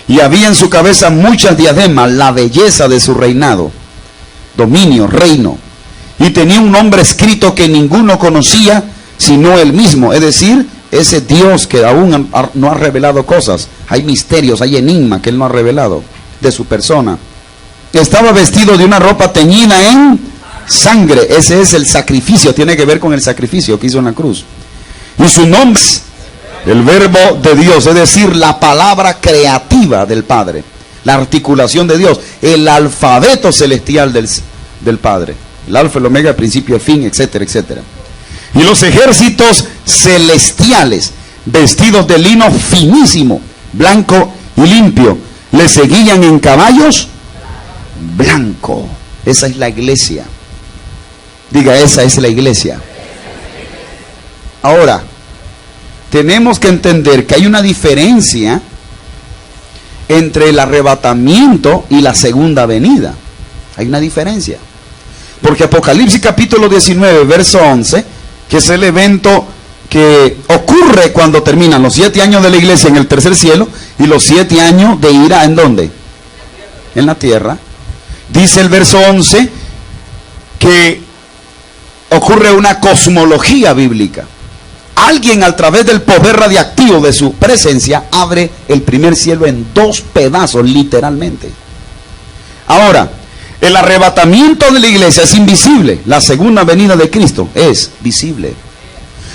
Y había en su cabeza muchas diademas, la belleza de su reinado, dominio, reino. Y tenía un nombre escrito que ninguno conocía, sino él mismo, es decir, ese Dios que aún no ha revelado cosas. Hay misterios, hay enigmas que él no ha revelado de su persona. Estaba vestido de una ropa teñida en sangre. Ese es el sacrificio, tiene que ver con el sacrificio que hizo en la cruz. Y su nombre es el verbo de Dios, es decir, la palabra creativa del Padre, la articulación de Dios, el alfabeto celestial del Padre, el alfa, el omega, el principio, el fin, etcétera, etcétera. Y los ejércitos celestiales, vestidos de lino finísimo, blanco y limpio, le seguían en caballos blancos. Esa es la iglesia. Diga, esa es la iglesia. Ahora, tenemos que entender que hay una diferencia entre el arrebatamiento y la segunda venida. Hay una diferencia. Porque Apocalipsis capítulo 19, verso 11, que es el evento que ocurre cuando terminan los 7 años de la iglesia en el tercer cielo y los 7 años de ira, ¿en dónde? En la tierra. Dice el verso 11 que ocurre una cosmología bíblica. Alguien, a través del poder radiactivo de su presencia, abre el primer cielo en 2 pedazos, literalmente. Ahora, el arrebatamiento de la iglesia es invisible. La segunda venida de Cristo es visible.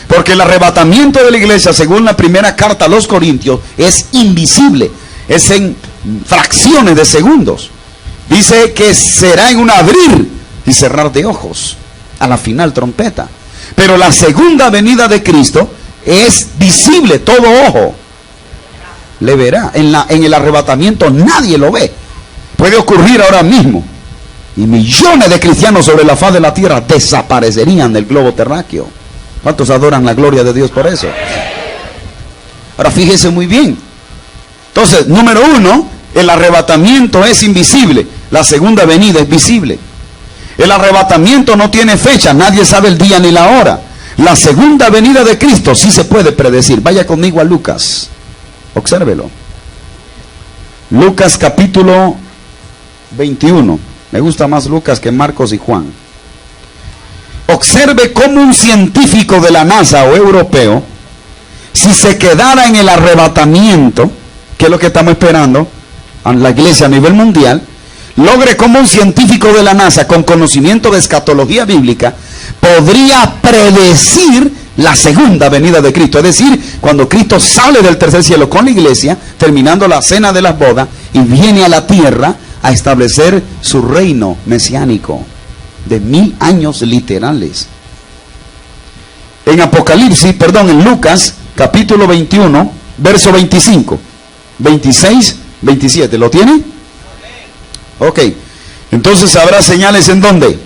Porque el arrebatamiento de la iglesia, según la primera carta a los Corintios, es invisible. Es en fracciones de segundos. Dice que será en un abrir y cerrar de ojos, a la final trompeta. Pero la segunda venida de Cristo es visible, todo ojo le verá. En el arrebatamiento nadie lo ve. Puede ocurrir ahora mismo. Y millones de cristianos sobre la faz de la tierra desaparecerían del globo terráqueo. ¿Cuántos adoran la gloria de Dios por eso? Ahora fíjese muy bien. Entonces, número 1, el arrebatamiento es invisible. La segunda venida es visible. El arrebatamiento no tiene fecha, nadie sabe el día ni la hora. La segunda venida de Cristo sí se puede predecir. Vaya conmigo a Lucas, obsérvelo. Lucas capítulo 21. Me gusta más Lucas que Marcos y Juan. Observe cómo un científico de la NASA o europeo, si se quedara en el arrebatamiento, que es lo que estamos esperando a la iglesia a nivel mundial, logre como un científico de la NASA con conocimiento de escatología bíblica, podría predecir la segunda venida de Cristo. Es decir, cuando Cristo sale del tercer cielo con la iglesia, terminando la cena de las bodas, y viene a la tierra a establecer su reino mesiánico de 1000 años literales. En Lucas capítulo 21, verso 25, 26, 27. ¿Lo tiene? Ok. Entonces habrá señales ¿en dónde?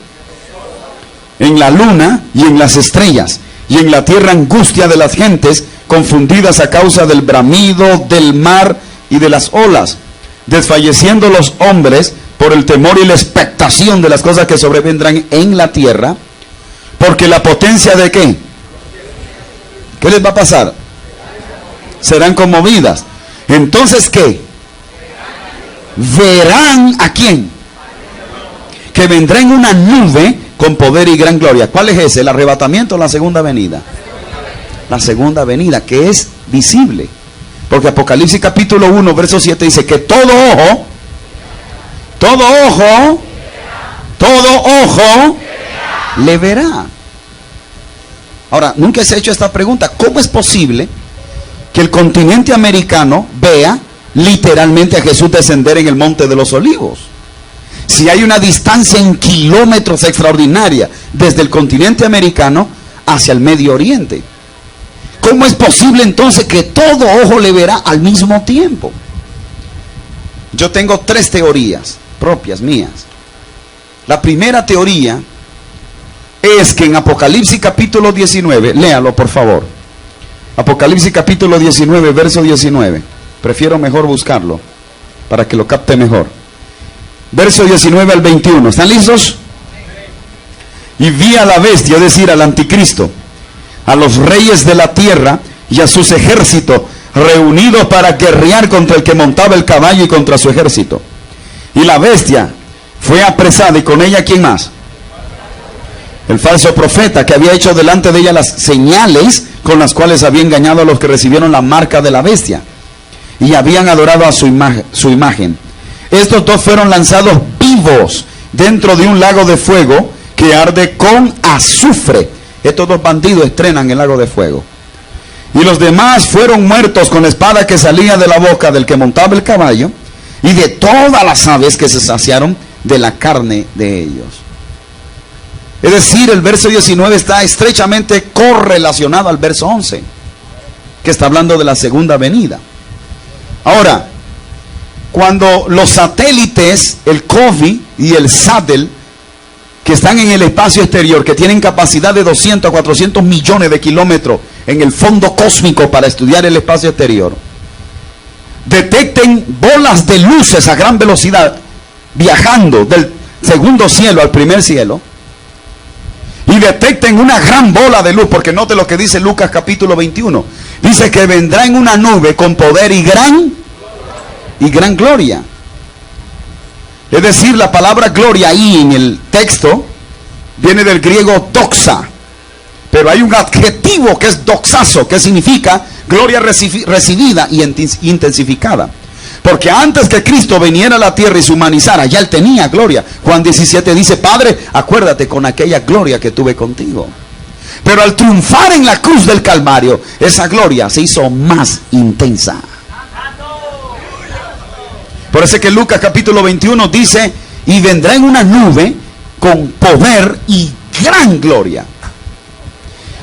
En la luna y en las estrellas, y en la tierra angustia de las gentes, confundidas a causa del bramido del mar y de las olas, desfalleciendo los hombres por el temor y la expectación de las cosas que sobrevendrán en la tierra, porque la potencia de ¿qué? ¿Qué les va a pasar? Serán conmovidas. Entonces, ¿qué? Verán ¿a quién? Que vendrá en una nube con poder y gran gloria. ¿Cuál es ese? ¿El arrebatamiento o la segunda venida? La segunda venida, que es visible. Porque Apocalipsis capítulo 1, verso 7 dice que todo ojo le verá. Ahora, nunca se ha hecho esta pregunta: ¿cómo es posible que el continente americano vea literalmente a Jesús descender en el Monte de los Olivos? Si hay una distancia en kilómetros extraordinaria desde el continente americano hacia el Medio Oriente. ¿Cómo es posible entonces que todo ojo le verá al mismo tiempo? Yo tengo 3 teorías propias mías. La primera teoría es que en Apocalipsis capítulo 19, léalo por favor. Apocalipsis capítulo 19, verso 19. Prefiero mejor buscarlo para que lo capte mejor. Verso 19 al 21. ¿Están listos? Y vi a la bestia, es decir, al anticristo, a los reyes de la tierra y a sus ejércitos reunidos para guerrear contra el que montaba el caballo y contra su ejército. Y la bestia fue apresada, y con ella ¿quién más? El falso profeta, que había hecho delante de ella las señales con las cuales había engañado a los que recibieron la marca de la bestia y habían adorado a su imagen. Estos 2 fueron lanzados vivos dentro de un lago de fuego que arde con azufre. Estos 2 bandidos estrenan el lago de fuego. Y los demás fueron muertos con la espada que salía de la boca del que montaba el caballo y de todas las aves que se saciaron de la carne de ellos. Es decir, el verso 19 está estrechamente correlacionado al verso 11, que está hablando de la segunda venida. Ahora, cuando los satélites, el COVI y el SATEL, que están en el espacio exterior, que tienen capacidad de 200 a 400 millones de kilómetros en el fondo cósmico para estudiar el espacio exterior, detecten bolas de luces a gran velocidad viajando del segundo cielo al primer cielo, y detecten una gran bola de luz, porque note lo que dice Lucas capítulo 21, dice que vendrá en una nube con poder y gran gloria. Es decir, la palabra gloria ahí en el texto viene del griego doxa, pero hay un adjetivo que es doxazo, que significa gloria recibida y intensificada. Porque antes que Cristo viniera a la tierra y se humanizara, ya Él tenía gloria. Juan 17 dice: Padre, acuérdate con aquella gloria que tuve contigo. Pero al triunfar en la cruz del Calvario, esa gloria se hizo más intensa. Por eso es que Lucas capítulo 21 dice: y vendrá en una nube con poder y gran gloria.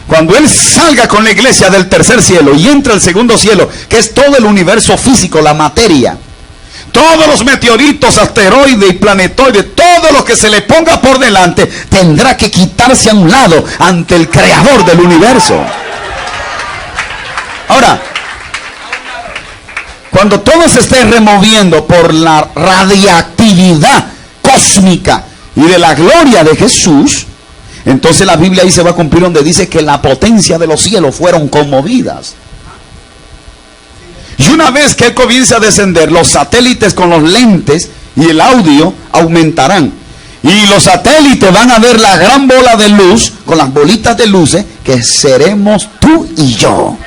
Cuando Él salga con la iglesia del tercer cielo y entra al segundo cielo, que es todo el universo físico, la materia, todos los meteoritos, asteroides y planetoides, todo lo que se le ponga por delante, tendrá que quitarse a un lado ante el creador del universo. Ahora, cuando todo se esté removiendo por la radiactividad cósmica y de la gloria de Jesús, entonces la Biblia ahí se va a cumplir donde dice que la potencia de los cielos fueron conmovidas. Y una vez que Él comience a descender, los satélites con los lentes y el audio aumentarán. Y los satélites van a ver la gran bola de luz, con las bolitas de luces, que seremos tú y yo.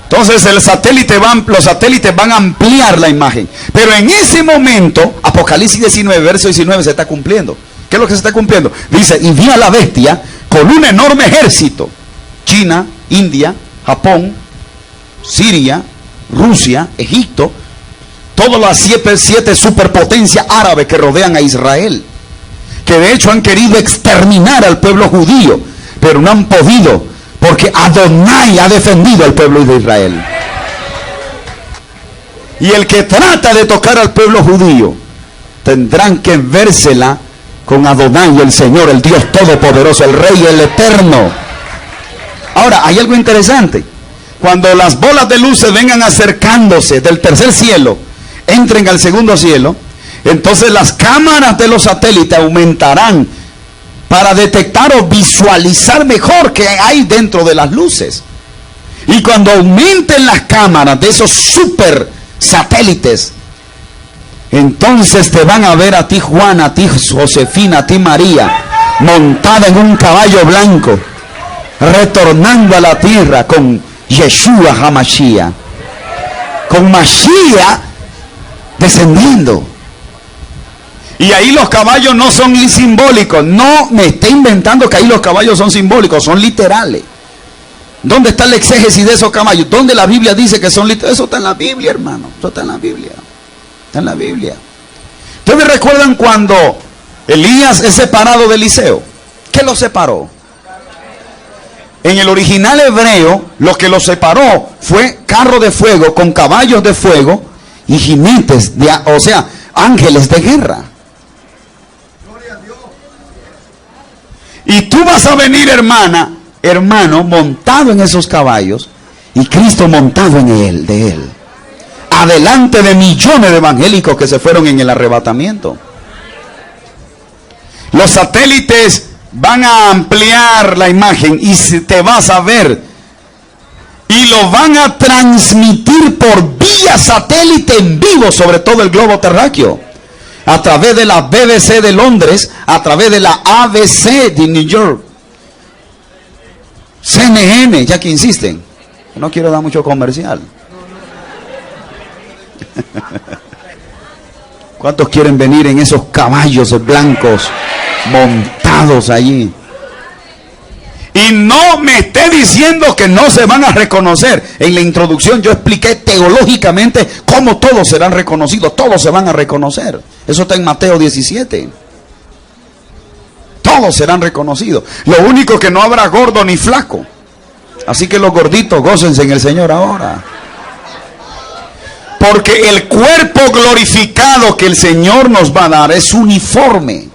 Entonces los satélites van a ampliar la imagen. Pero en ese momento, Apocalipsis 19, verso 19 se está cumpliendo. ¿Qué es lo que se está cumpliendo? Dice, y vi a la bestia con un enorme ejército. China, India, Japón, Siria, Rusia, Egipto, todas las siete superpotencias árabes que rodean a Israel, que de hecho han querido exterminar al pueblo judío, pero no han podido, porque Adonai ha defendido al pueblo de Israel. Y el que trata de tocar al pueblo judío, tendrán que vérsela con Adonai, el Señor, el Dios Todopoderoso, el Rey, el Eterno. Ahora, hay algo interesante. Cuando las bolas de luz se vengan acercándose del tercer cielo, entren al segundo cielo, entonces las cámaras de los satélites aumentarán para detectar o visualizar mejor qué hay dentro de las luces. Y cuando aumenten las cámaras de esos super satélites, entonces te van a ver a ti, Juan, a ti, Josefina, a ti, María, montada en un caballo blanco, retornando a la tierra con Yeshua HaMashiach, con Mashiach descendiendo. Y ahí los caballos no son simbólicos. No me esté inventando que ahí los caballos son simbólicos, son literales. ¿Dónde está el exégesis de esos caballos? ¿Dónde la Biblia dice que son literales? Eso está en la Biblia, hermano. Eso está en la Biblia. Está en la Biblia. ¿Ustedes recuerdan cuando Elías es separado de Eliseo? ¿Qué lo separó? En el original hebreo, lo que lo separó fue carro de fuego con caballos de fuego y jinetes, o sea, ángeles de guerra. Y tú vas a venir, hermano, montado en esos caballos y Cristo montado en él, de él. Adelante de millones de evangélicos que se fueron en el arrebatamiento. Los satélites van a ampliar la imagen y te vas a ver. Y lo van a transmitir por vía satélite en vivo sobre todo el globo terráqueo. A través de la BBC de Londres, a través de la ABC de New York, CNN, ya que insisten. No quiero dar mucho comercial. ¿Cuántos quieren venir en esos caballos blancos montados allí? Y no me esté diciendo que no se van a reconocer. En la introducción yo expliqué teológicamente cómo todos serán reconocidos. Todos se van a reconocer. Eso está en Mateo 17. Todos serán reconocidos. Lo único que no habrá gordo ni flaco. Así que los gorditos, gócense en el Señor ahora. Porque el cuerpo glorificado que el Señor nos va a dar es uniforme.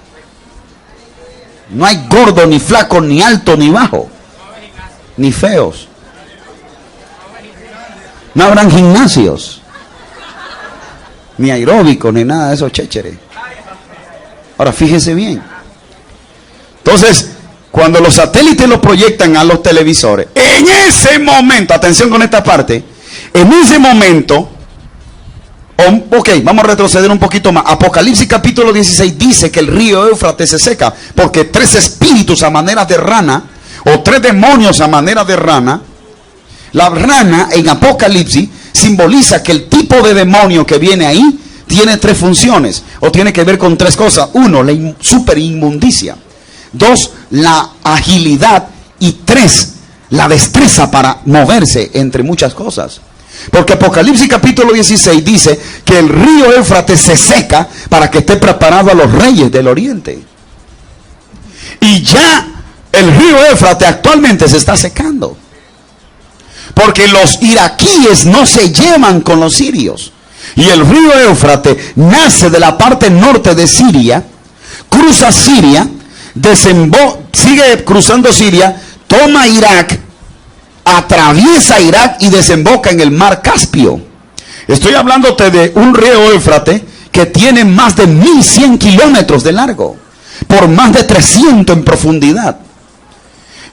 No hay gordo, ni flaco, ni alto, ni bajo, ni feos. No habrán gimnasios, ni aeróbicos, ni nada de esos chécheres. Ahora fíjense bien. Entonces, cuando los satélites los proyectan a los televisores, en ese momento, atención con esta parte, en ese momento, ok, vamos a retroceder un poquito más. Apocalipsis capítulo 16 dice que el río Éufrates se seca porque 3 espíritus a manera de rana, o 3 demonios a manera de rana. La rana en Apocalipsis simboliza que el tipo de demonio que viene ahí tiene 3 funciones, o tiene que ver con 3 cosas. 1, la super inmundicia. 2, la agilidad. Y 3, la destreza para moverse entre muchas cosas. Porque Apocalipsis capítulo 16 dice que el río Éufrates se seca para que esté preparado a los reyes del oriente. Y ya el río Éufrates actualmente se está secando. Porque los iraquíes no se llevan con los sirios. Y el río Éufrates nace de la parte norte de Siria, cruza Siria, sigue cruzando Siria, toma Irak, atraviesa Irak y desemboca en el mar Caspio. Estoy hablándote de un río Éufrates que tiene más de 1100 kilómetros de largo, por más de 300 en profundidad.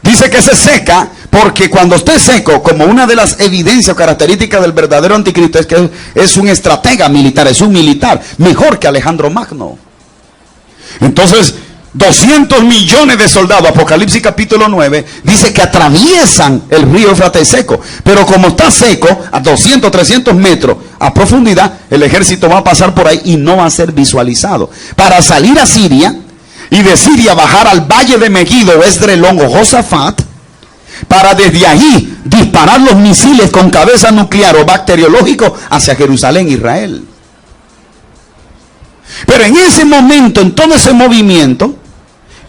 Dice que se seca porque cuando esté seco, como una de las evidencias o características del verdadero anticristo es que es un estratega militar, es un militar mejor que Alejandro Magno. Entonces 200 millones de soldados, Apocalipsis capítulo 9, dice que atraviesan el río Éufrates seco. Pero como está seco, a 200, 300 metros a profundidad, el ejército va a pasar por ahí y no va a ser visualizado. Para salir a Siria, y de Siria bajar al valle de Megiddo, Esdrelón o Josafat, para desde allí disparar los misiles con cabeza nuclear o bacteriológico hacia Jerusalén, Israel. Pero en ese momento, en todo ese movimiento,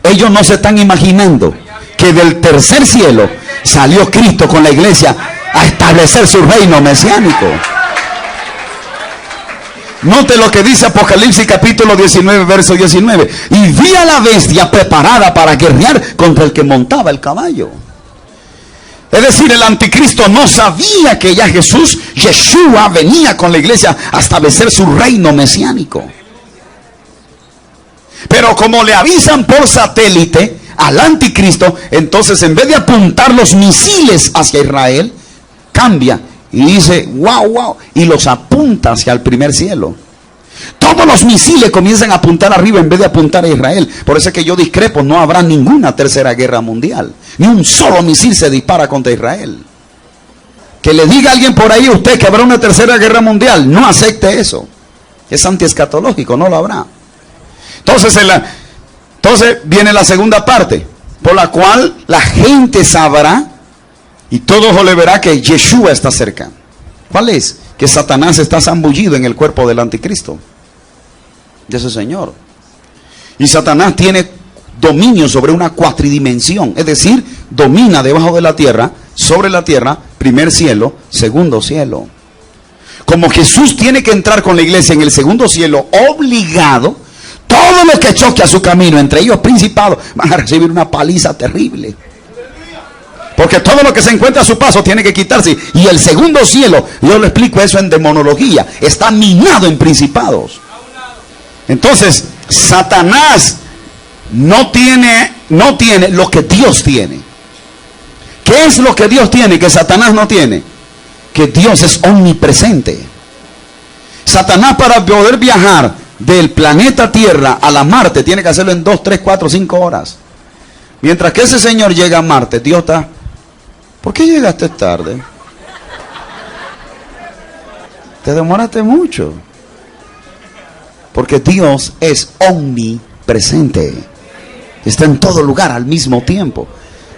ellos no se están imaginando que del tercer cielo salió Cristo con la iglesia a establecer su reino mesiánico. Note lo que dice Apocalipsis capítulo 19, verso 19. Y vi a la bestia preparada para guerrear contra el que montaba el caballo. Es decir, el anticristo no sabía que ya Yeshua venía con la iglesia a establecer su reino mesiánico. Pero como le avisan por satélite al anticristo, entonces en vez de apuntar los misiles hacia Israel, cambia y dice, wow, y los apunta hacia el primer cielo. Todos los misiles comienzan a apuntar arriba en vez de apuntar a Israel. Por eso es que yo discrepo, no habrá ninguna tercera guerra mundial. Ni un solo misil se dispara contra Israel. Que le diga a alguien por ahí a usted que habrá una tercera guerra mundial, no acepte eso. Es antiescatológico, no lo habrá. Entonces viene la segunda parte, por la cual la gente sabrá y todo ojo le verá que Yeshua está cerca. ¿Cuál es? Que Satanás está zambullido en el cuerpo del anticristo, de ese señor. Y Satanás tiene dominio sobre una cuatridimensión, es decir, domina debajo de la tierra, sobre la tierra, primer cielo, segundo cielo. Como Jesús tiene que entrar con la iglesia en el segundo cielo obligado, todo lo que choque a su camino, entre ellos principados, van a recibir una paliza terrible. Porque todo lo que se encuentra a su paso tiene que quitarse. Y el segundo cielo, yo le explico eso en demonología, está minado en principados. Entonces, Satanás no tiene lo que Dios tiene. ¿Qué es lo que Dios tiene que Satanás no tiene? Que Dios es omnipresente. Satanás, para poder viajar del planeta Tierra a la Marte, tiene que hacerlo en 2, 3, 4, 5 horas. Mientras que ese señor llega a Marte, Dios está... ¿Por qué llegaste tarde? Te demoraste mucho. Porque Dios es omnipresente. Está en todo lugar al mismo tiempo.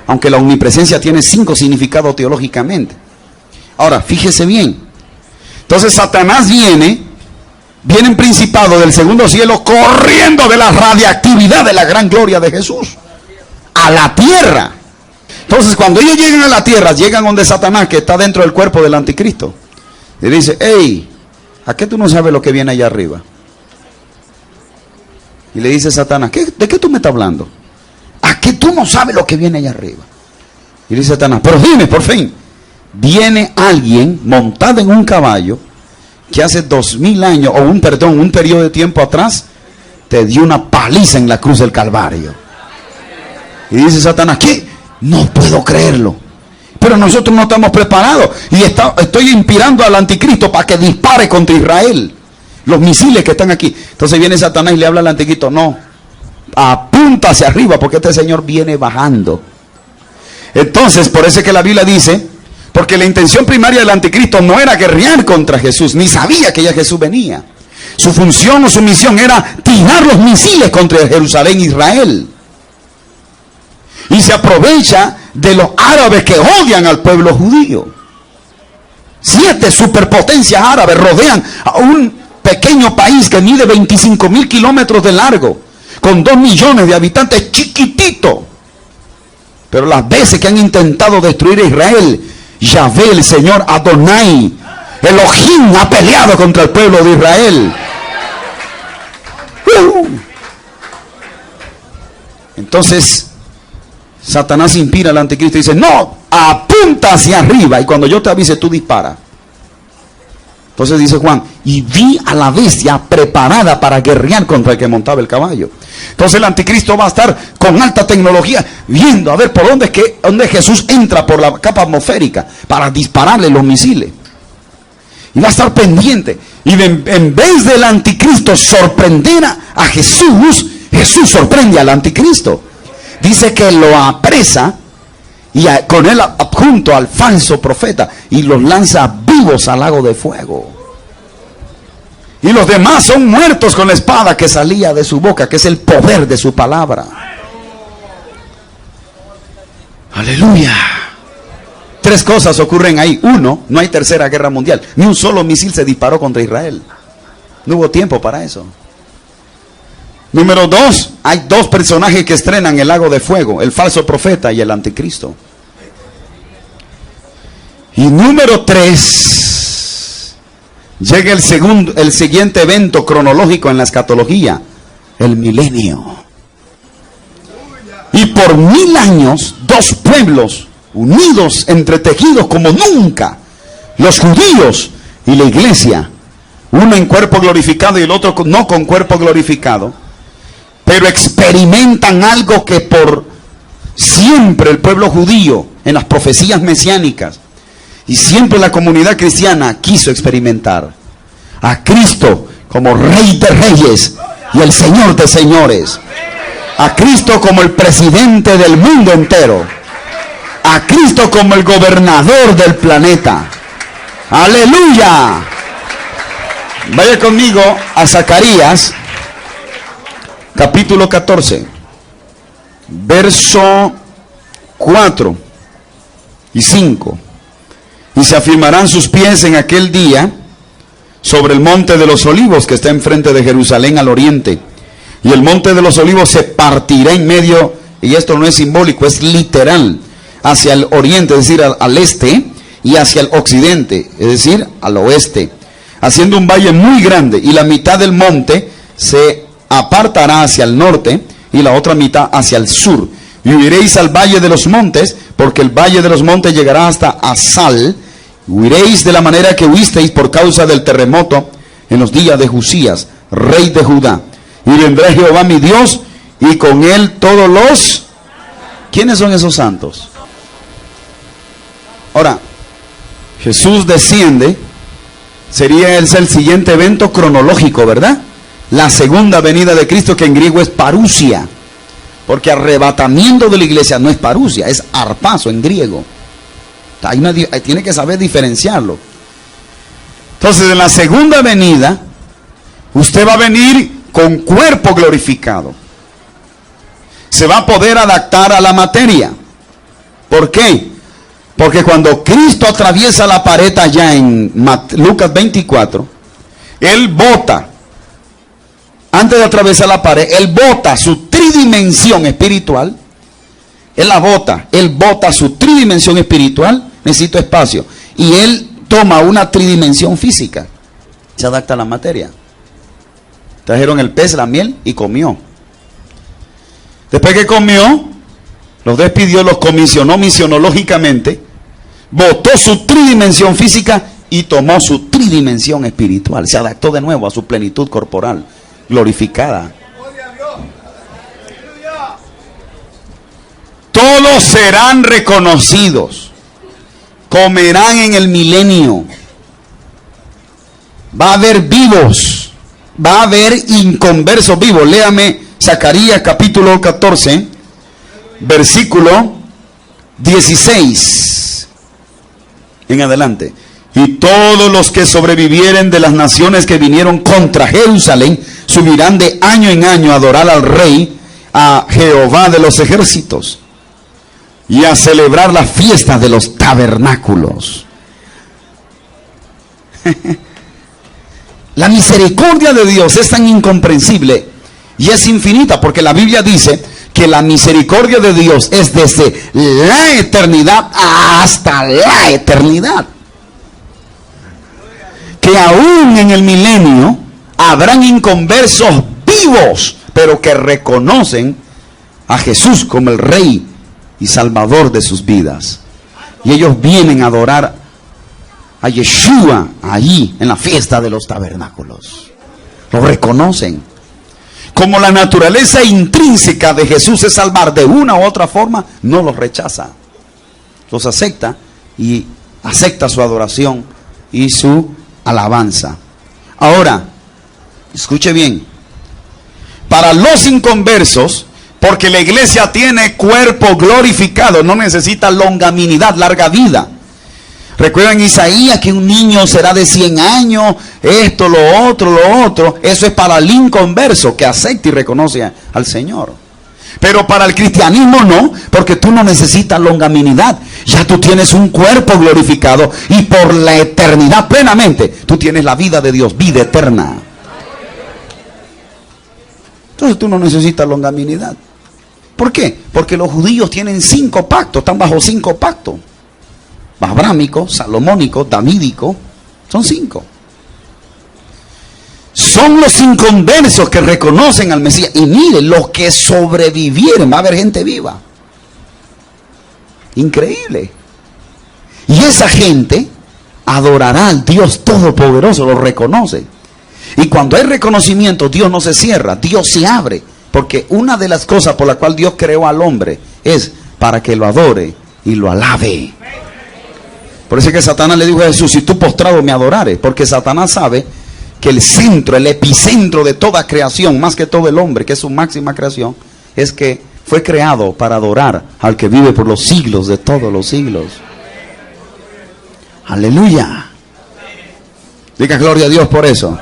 Aunque la omnipresencia tiene 5 significados teológicamente. Ahora, fíjese bien. Entonces Satanás viene en principado del segundo cielo, corriendo de la radiactividad de la gran gloria de Jesús a la tierra. Entonces cuando ellos llegan a la tierra, llegan donde Satanás, que está dentro del cuerpo del anticristo, y dice, hey, ¿a qué tú no sabes lo que viene allá arriba? Y le dice Satanás, ¿de qué tú me estás hablando? ¿A qué tú no sabes lo que viene allá arriba? Y dice Satanás, pero dime, por fin. Viene alguien montado en un caballo que hace 2000 años, o un periodo de tiempo atrás, te dio una paliza en la cruz del Calvario. Y dice Satanás, ¿qué? No puedo creerlo. Pero nosotros no estamos preparados. Y estoy inspirando al anticristo para que dispare contra Israel. Los misiles que están aquí. Entonces viene Satanás y le habla al anticristo. No, apunta hacia arriba porque este señor viene bajando. Entonces, por eso es que la Biblia dice, porque la intención primaria del anticristo no era guerrear contra Jesús, ni sabía que ya Jesús venía. Su función o su misión era tirar los misiles contra Jerusalén, Israel. Y se aprovecha de los árabes que odian al pueblo judío. 7 superpotencias árabes rodean a un pequeño país que mide 25,000 kilómetros de largo, con 2 millones de habitantes, chiquitito. Pero las veces que han intentado destruir a Israel, Yahvé, el Señor Adonai, Elohim, ha peleado contra el pueblo de Israel. Entonces Satanás inspira al anticristo y dice, no, apunta hacia arriba y cuando yo te avise tú dispara. Entonces dice Juan, y vi a la bestia preparada para guerrear contra el que montaba el caballo. Entonces el anticristo va a estar con alta tecnología viendo a ver por dónde Jesús entra por la capa atmosférica para dispararle los misiles. Y va a estar pendiente. Y en vez del anticristo sorprender a Jesús Jesús sorprende al anticristo. Dice que lo apresa y con él junto al falso profeta y los lanza vivos al lago de fuego. Y los demás son muertos con la espada que salía de su boca, que es el poder de su palabra. Aleluya. 3 cosas ocurren ahí. 1, no hay tercera guerra mundial. Ni un solo misil se disparó contra Israel. No hubo tiempo para eso. Número 2, hay 2 personajes que estrenan el lago de fuego: el falso profeta y el anticristo. Y número 3, llega el siguiente evento cronológico en la escatología: el milenio. Y por 1000 años, 2 pueblos unidos, entretejidos como nunca, los judíos y la iglesia, uno en cuerpo glorificado y el otro no con cuerpo glorificado, pero experimentan algo que por siempre el pueblo judío en las profecías mesiánicas y siempre la comunidad cristiana quiso experimentar: a Cristo como Rey de Reyes y el Señor de Señores, a Cristo como el presidente del mundo entero, a Cristo como el gobernador del planeta. ¡Aleluya! Vaya conmigo a Zacarías capítulo 14, verso 4 y 5. Y se afirmarán sus pies en aquel día sobre el monte de los olivos que está enfrente de Jerusalén al oriente. Y el monte de los olivos se partirá en medio, y esto no es simbólico, es literal, hacia el oriente, es decir, al este, y hacia el occidente, es decir, al oeste, haciendo un valle muy grande, y la mitad del monte se apartará hacia el norte, y la otra mitad hacia el sur. Y huiréis al valle de los montes, porque el valle de los montes llegará hasta Asal. Huiréis de la manera que huisteis por causa del terremoto en los días de Josías, rey de Judá. Y vendrá Jehová mi Dios, y con él todos los... ¿Quiénes son esos santos? Ahora, Jesús desciende, sería el siguiente evento cronológico, ¿verdad? La segunda venida de Cristo, que en griego es parusia, porque arrebatamiento de la iglesia no es parusia, es arpazo en griego. Tiene que saber diferenciarlo. Entonces, en la segunda venida, usted va a venir con cuerpo glorificado. Se va a poder adaptar a la materia. ¿Por qué? Porque cuando Cristo atraviesa la pared allá en Lucas 24, Él bota, antes de atravesar la pared, Él bota su tridimensión espiritual. Él bota su tridimensión espiritual. Necesito espacio. Y Él toma una tridimensión física. Se adapta a la materia. Trajeron el pez, la miel y comió. Después que comió, los despidió, los comisionó misionológicamente, botó su tridimensión física y tomó su tridimensión espiritual. Se adaptó de nuevo a su plenitud corporal, glorificada. Todos serán reconocidos, comerán en el milenio. Va a haber vivos, va a haber inconversos vivos. Léame Zacarías capítulo 14, versículo 16 en adelante. Y todos los que sobrevivieren de las naciones que vinieron contra Jerusalén subirán de año en año a adorar al Rey, a Jehová de los ejércitos, y a celebrar la fiesta de los tabernáculos. La misericordia de Dios es tan incomprensible y es infinita, porque la Biblia dice que la misericordia de Dios es desde la eternidad hasta la eternidad. Que aún en el milenio habrán inconversos vivos, pero que reconocen a Jesús como el Rey y Salvador de sus vidas. Y ellos vienen a adorar a Yeshua allí en la fiesta de los tabernáculos. Lo reconocen. Como la naturaleza intrínseca de Jesús es salvar de una u otra forma, no los rechaza. Los acepta y acepta su adoración y su alabanza. Ahora, escuche bien. para los inconversos, porque la iglesia tiene cuerpo glorificado, no necesita longanimidad, larga vida. Recuerdan Isaías que un niño será de 100 años, esto, lo otro. Eso es para el inconverso que acepta y reconoce al Señor. Pero para el cristianismo no, porque tú no necesitas longanimidad. Ya tú tienes un cuerpo glorificado y por la eternidad plenamente tú tienes la vida de Dios, vida eterna. Entonces tú no necesitas longanimidad. ¿Por qué? Porque los judíos tienen 5 pactos, están bajo 5 pactos. Abrámico, salomónico, davídico, son 5. Son los inconversos que reconocen al Mesías. Y miren, los que sobrevivieron, va a haber gente viva. Increíble. Y esa gente adorará al Dios Todopoderoso, lo reconoce. Y cuando hay reconocimiento, Dios no se cierra, Dios se abre. Porque una de las cosas por la cual Dios creó al hombre es para que lo adore y lo alabe. Por eso es que Satanás le dijo a Jesús: si tú postrado me adorares. Porque Satanás sabe que el centro, el epicentro de toda creación, más que todo el hombre, que es su máxima creación, es que fue creado para adorar al que vive por los siglos de todos los siglos. Aleluya. Diga gloria a Dios por eso.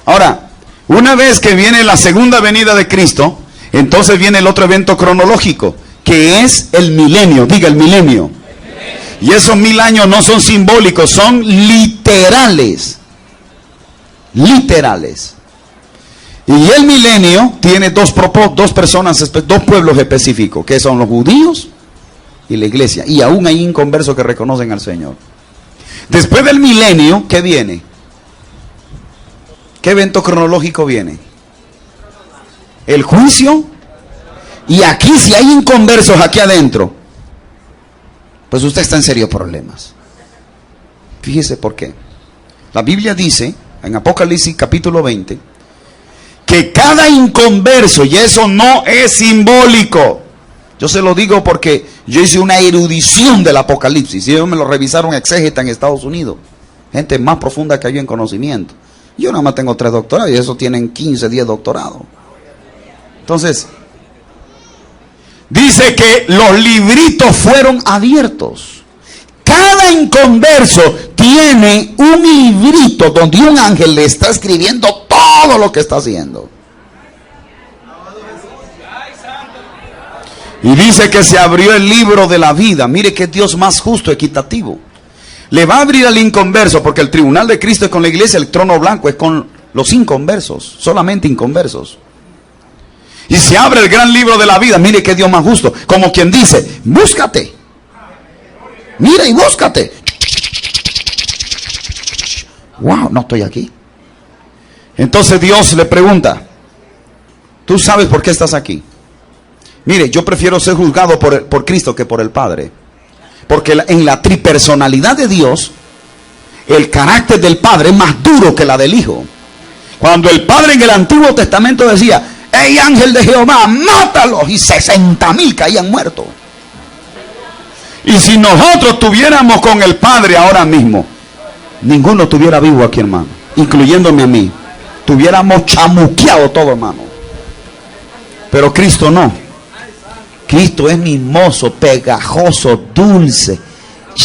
Ahora, una vez que viene la segunda venida de Cristo, entonces viene el otro evento cronológico, que es el milenio. Diga el milenio. Y esos 1000 años no son simbólicos, son literales. Literales. Y el milenio tiene dos pueblos específicos, que son los judíos y la iglesia. Y aún hay inconversos que reconocen al Señor. Después del milenio, ¿qué viene? ¿Qué evento cronológico viene? El juicio. Y aquí, si hay inconversos aquí adentro, pues usted está en serios problemas. Fíjese por qué. La Biblia dice, en Apocalipsis capítulo 20, que cada inconverso, y eso no es simbólico. Yo se lo digo porque yo hice una erudición del Apocalipsis. Y ellos me lo revisaron exégeta en Estados Unidos. Gente más profunda que yo en conocimiento. Yo nada más tengo 3 doctorados y esos tienen 15, 10 doctorados. Entonces, dice que los libritos fueron abiertos. Cada inconverso tiene un librito donde un ángel le está escribiendo todo lo que está haciendo. Y dice que se abrió el libro de la vida. Mire qué Dios más justo, equitativo. Le va a abrir al inconverso, porque el tribunal de Cristo es con la iglesia, el trono blanco es con los inconversos, solamente inconversos. Y se abre el gran libro de la vida. Mire qué Dios más justo. Como quien dice, búscate. Mira y búscate. Wow, no estoy aquí. Entonces Dios le pregunta: ¿tú sabes por qué estás aquí? Mire, yo prefiero ser juzgado por Cristo que por el Padre. Porque en la tripersonalidad de Dios, el carácter del Padre es más duro que la del Hijo. Cuando el Padre en el Antiguo Testamento decía: ¡ey, ángel de Jehová, mátalos! Y 60,000 caían muertos. Y si nosotros tuviéramos con el Padre ahora mismo, ninguno estuviera vivo aquí, hermano, incluyéndome a mí. Tuviéramos chamuqueado todo, hermano. Pero Cristo no. Cristo es mimoso, pegajoso, dulce,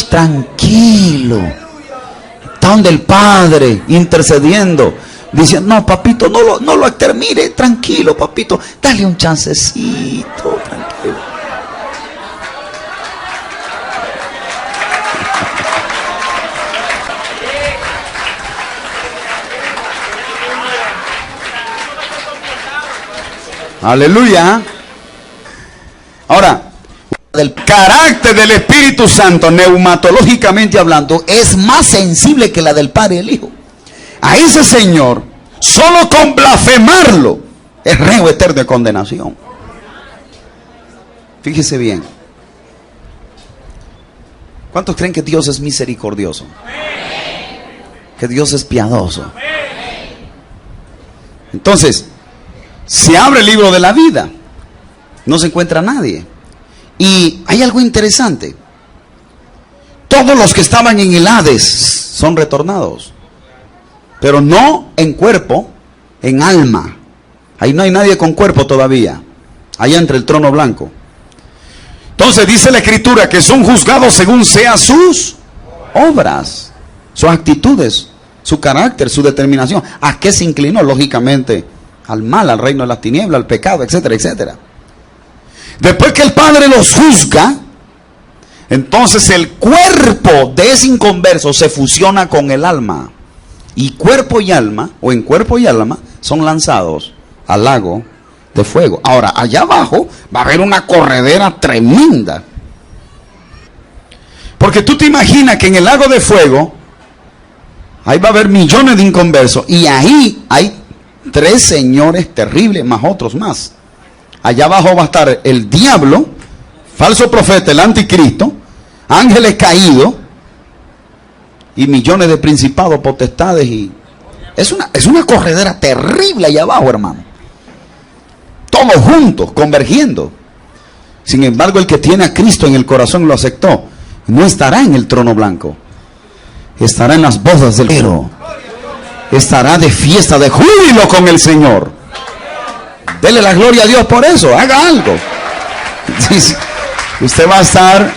tranquilo. Está donde el Padre intercediendo. Dice: no, papito, no lo extermine, tranquilo, papito, dale un chancecito, tranquilo. Aleluya. Ahora, el carácter del Espíritu Santo, neumatológicamente hablando, es más sensible que la del Padre y el Hijo. A ese Señor, solo con blasfemarlo, es reo eterno de condenación. Fíjese bien. ¿Cuántos creen que Dios es misericordioso? Que Dios es piadoso. Entonces, se abre el libro de la vida. No se encuentra nadie. Y hay algo interesante. Todos los que estaban en el Hades son retornados. Pero no en cuerpo, en alma. Ahí no hay nadie con cuerpo todavía, allá entre el trono blanco. Entonces dice la Escritura que son juzgados según sean sus obras, sus actitudes, su carácter, su determinación. ¿A qué se inclinó? Lógicamente al mal, al reino de las tinieblas, al pecado, etcétera, etcétera. Después que el Padre los juzga, entonces el cuerpo de ese inconverso se fusiona con el alma. Y cuerpo y alma, o en cuerpo y alma, son lanzados al lago de fuego. Ahora, allá abajo va a haber una corredera tremenda. Porque tú te imaginas que en el lago de fuego, ahí va a haber millones de inconversos. Y ahí hay 3 señores terribles, más otros más. Allá abajo va a estar el diablo, falso profeta, el anticristo, ángeles caídos y millones de principados, potestades. Y es una corredera terrible allá abajo, hermano. Todos juntos, convergiendo. Sin embargo, el que tiene a Cristo en el corazón y lo aceptó, no estará en el trono blanco. Estará en las bodas del Cordero. Estará de fiesta, de júbilo con el Señor. Dele la gloria a Dios por eso. Haga algo. Usted va a estar...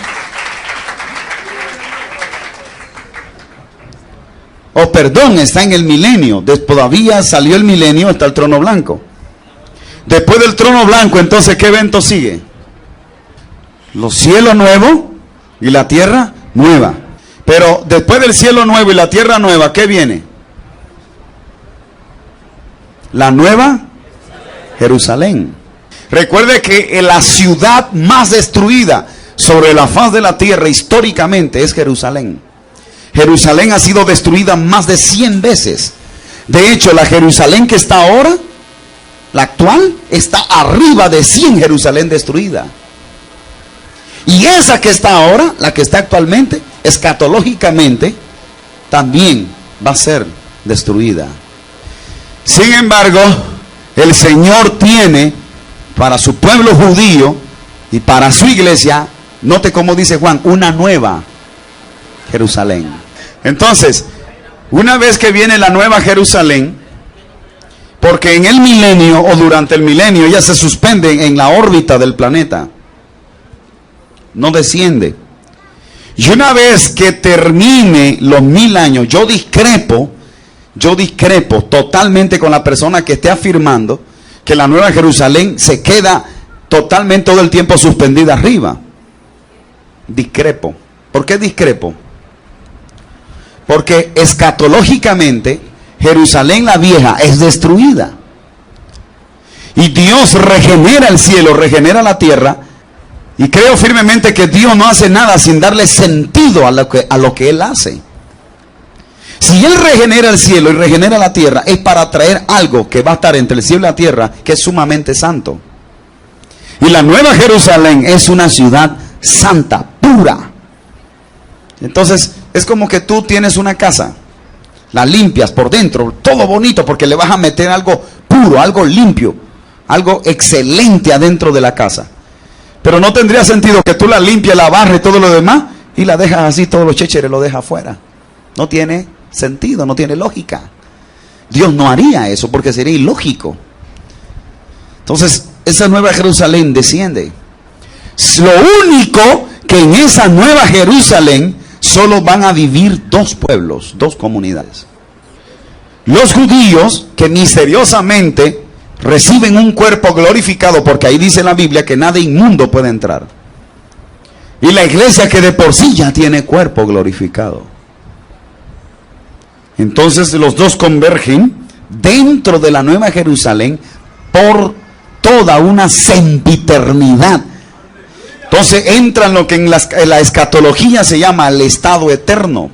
está en el milenio. Todavía salió el milenio, está el trono blanco. Después del trono blanco, entonces, ¿qué evento sigue? Los cielos nuevos y la tierra nueva. Pero después del cielo nuevo y la tierra nueva, ¿qué viene? La nueva Jerusalén. Recuerde que la ciudad más destruida sobre la faz de la tierra históricamente es Jerusalén. Jerusalén ha sido destruida más de 100 veces. De hecho, la Jerusalén que está ahora, la actual, está arriba de 100 Jerusalén destruida. Y esa que está ahora, la que está actualmente, escatológicamente, también va a ser destruida. Sin embargo, el Señor tiene para su pueblo judío y para su iglesia, note cómo dice Juan, una nueva Jerusalén. Entonces, una vez que viene la nueva Jerusalén, porque en el milenio o durante el milenio ella se suspende en la órbita del planeta, no desciende. Y una vez que termine los 1000 años, yo discrepo totalmente con la persona que esté afirmando que la nueva Jerusalén se queda totalmente todo el tiempo suspendida arriba. Discrepo. ¿Por qué discrepo? Porque escatológicamente Jerusalén la vieja es destruida. Y Dios regenera el cielo, regenera la tierra. Y creo firmemente que Dios no hace nada sin darle sentido a lo que Él hace. Si Él regenera el cielo y regenera la tierra, es para traer algo que va a estar entre el cielo y la tierra, que es sumamente santo. Y la nueva Jerusalén es una ciudad santa, pura. Entonces, es como que tú tienes una casa, la limpias por dentro, todo bonito, porque le vas a meter algo puro, algo limpio, algo excelente adentro de la casa. Pero no tendría sentido que tú la limpies, la barres, todo lo demás, y la dejas así, todos los chécheres lo dejas afuera. No tiene sentido, no tiene lógica. Dios no haría eso porque sería ilógico. Entonces, esa nueva Jerusalén desciende. Lo único que en esa nueva Jerusalén solo van a vivir 2 pueblos, 2 comunidades. Los judíos que misteriosamente reciben un cuerpo glorificado, porque ahí dice la Biblia que nada inmundo puede entrar. Y la iglesia que de por sí ya tiene cuerpo glorificado. Entonces los 2 convergen dentro de la nueva Jerusalén por toda una sempiternidad. Entonces entran lo que en la escatología se llama el estado eterno.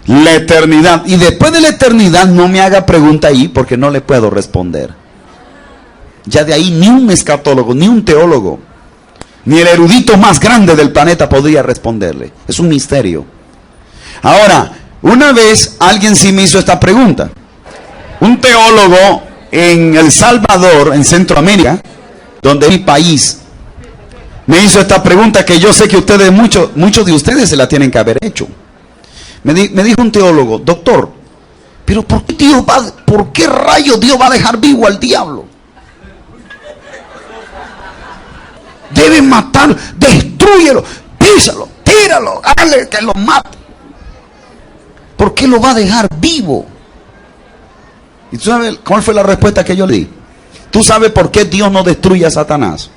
La eternidad. Y después de la eternidad no me haga pregunta ahí porque no le puedo responder. Ya de ahí ni un escatólogo, ni un teólogo, ni el erudito más grande del planeta podría responderle. Es un misterio. Ahora, una vez alguien sí me hizo esta pregunta. Un teólogo en El Salvador, en Centroamérica, donde es mi país, me hizo esta pregunta que yo sé que ustedes, muchos de ustedes se la tienen que haber hecho. Me dijo un teólogo: doctor, pero ¿por qué Dios va ¿por qué rayos Dios va a dejar vivo al diablo? Debe matar, destrúyelo, písalo, tíralo, hazle que lo mate. ¿Por qué lo va a dejar vivo? ¿Y tú sabes cuál fue la respuesta que yo le di? ¿Tú sabes por qué Dios no destruye a Satanás?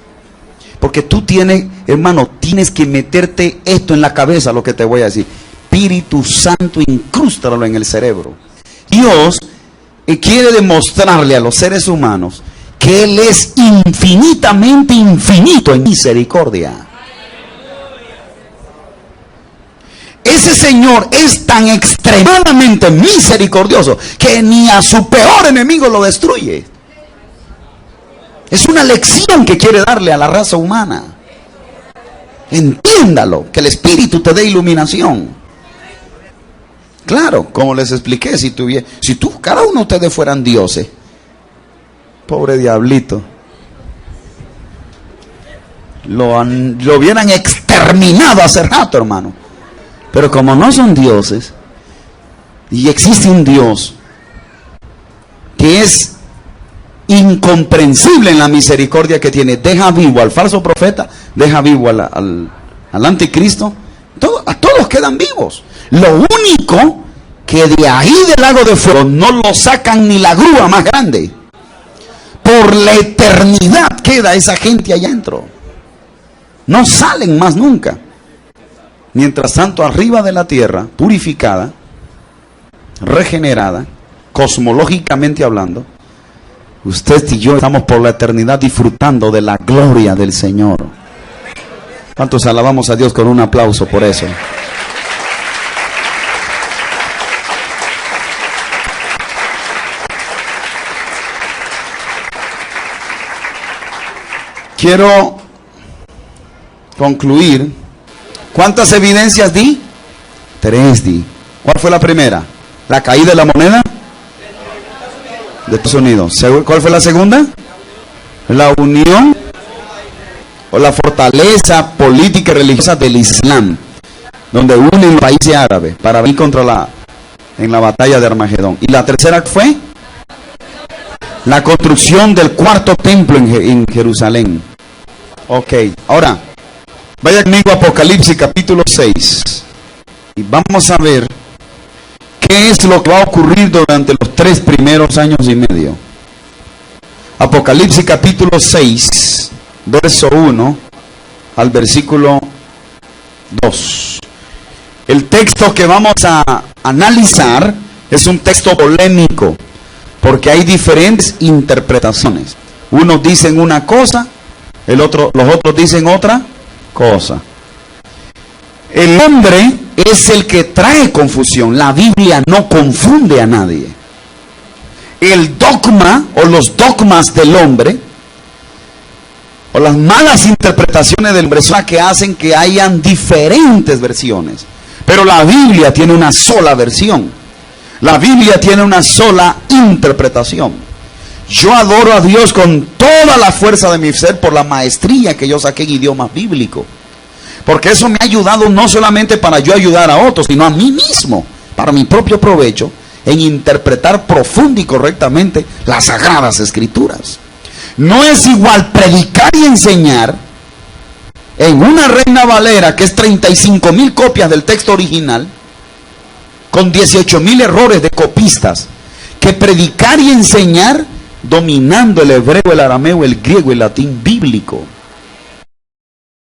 Porque tú tienes, hermano, tienes que meterte esto en la cabeza, lo que te voy a decir. Espíritu Santo, incrústalo en el cerebro. Dios quiere demostrarle a los seres humanos que Él es infinitamente infinito en misericordia. Ese Señor es tan extremadamente misericordioso que ni a su peor enemigo lo destruye. Es una lección que quiere darle a la raza humana. Entiéndalo, que el Espíritu te dé iluminación. Claro, como les expliqué, si cada uno de ustedes fueran dioses, pobre diablito, lo hubieran exterminado hace rato, hermano. Pero como no son dioses, y existe un Dios que es incomprensible en la misericordia que tiene, deja vivo al falso profeta, deja vivo al anticristo, a todos quedan vivos. Lo único que de ahí del lago de fuego no lo sacan ni la grúa más grande. Por la eternidad queda esa gente allá adentro. No salen más nunca. Mientras tanto, arriba de la tierra, purificada, regenerada, cosmológicamente hablando, usted y yo estamos por la eternidad disfrutando de la gloria del Señor. ¿Cuántos alabamos a Dios con un aplauso por eso? Quiero concluir. ¿Cuántas evidencias di? 3 di. ¿Cuál fue la primera? La caída de la moneda de Estados Unidos. ¿Cuál fue la segunda? La unión o la fortaleza política y religiosa del Islam, donde unen los países árabes para venir en la batalla de Armagedón. Y la tercera fue la construcción del cuarto templo en Jerusalén. Ok, ahora vaya conmigo a Apocalipsis capítulo 6 y vamos a ver qué es lo que va a ocurrir durante los 3 primeros años y medio. Apocalipsis capítulo 6, verso 1 al versículo 2. El texto que vamos a analizar es un texto polémico, porque hay diferentes interpretaciones. Unos dicen una cosa, los otros dicen otra cosa. El hombre es el que trae confusión. La Biblia no confunde a nadie. El dogma o los dogmas del hombre o las malas interpretaciones del hombre son las que hacen que hayan diferentes versiones. Pero la Biblia tiene una sola versión. La Biblia tiene una sola interpretación. Yo adoro a Dios con toda la fuerza de mi ser por la maestría que yo saqué en idioma bíblico. Porque eso me ha ayudado no solamente para yo ayudar a otros, sino a mí mismo, para mi propio provecho, en interpretar profunda y correctamente las Sagradas Escrituras. No es igual predicar y enseñar en una Reina Valera, que es 35,000 copias del texto original, con 18,000 errores de copistas, que predicar y enseñar dominando el hebreo, el arameo, el griego y el latín bíblico.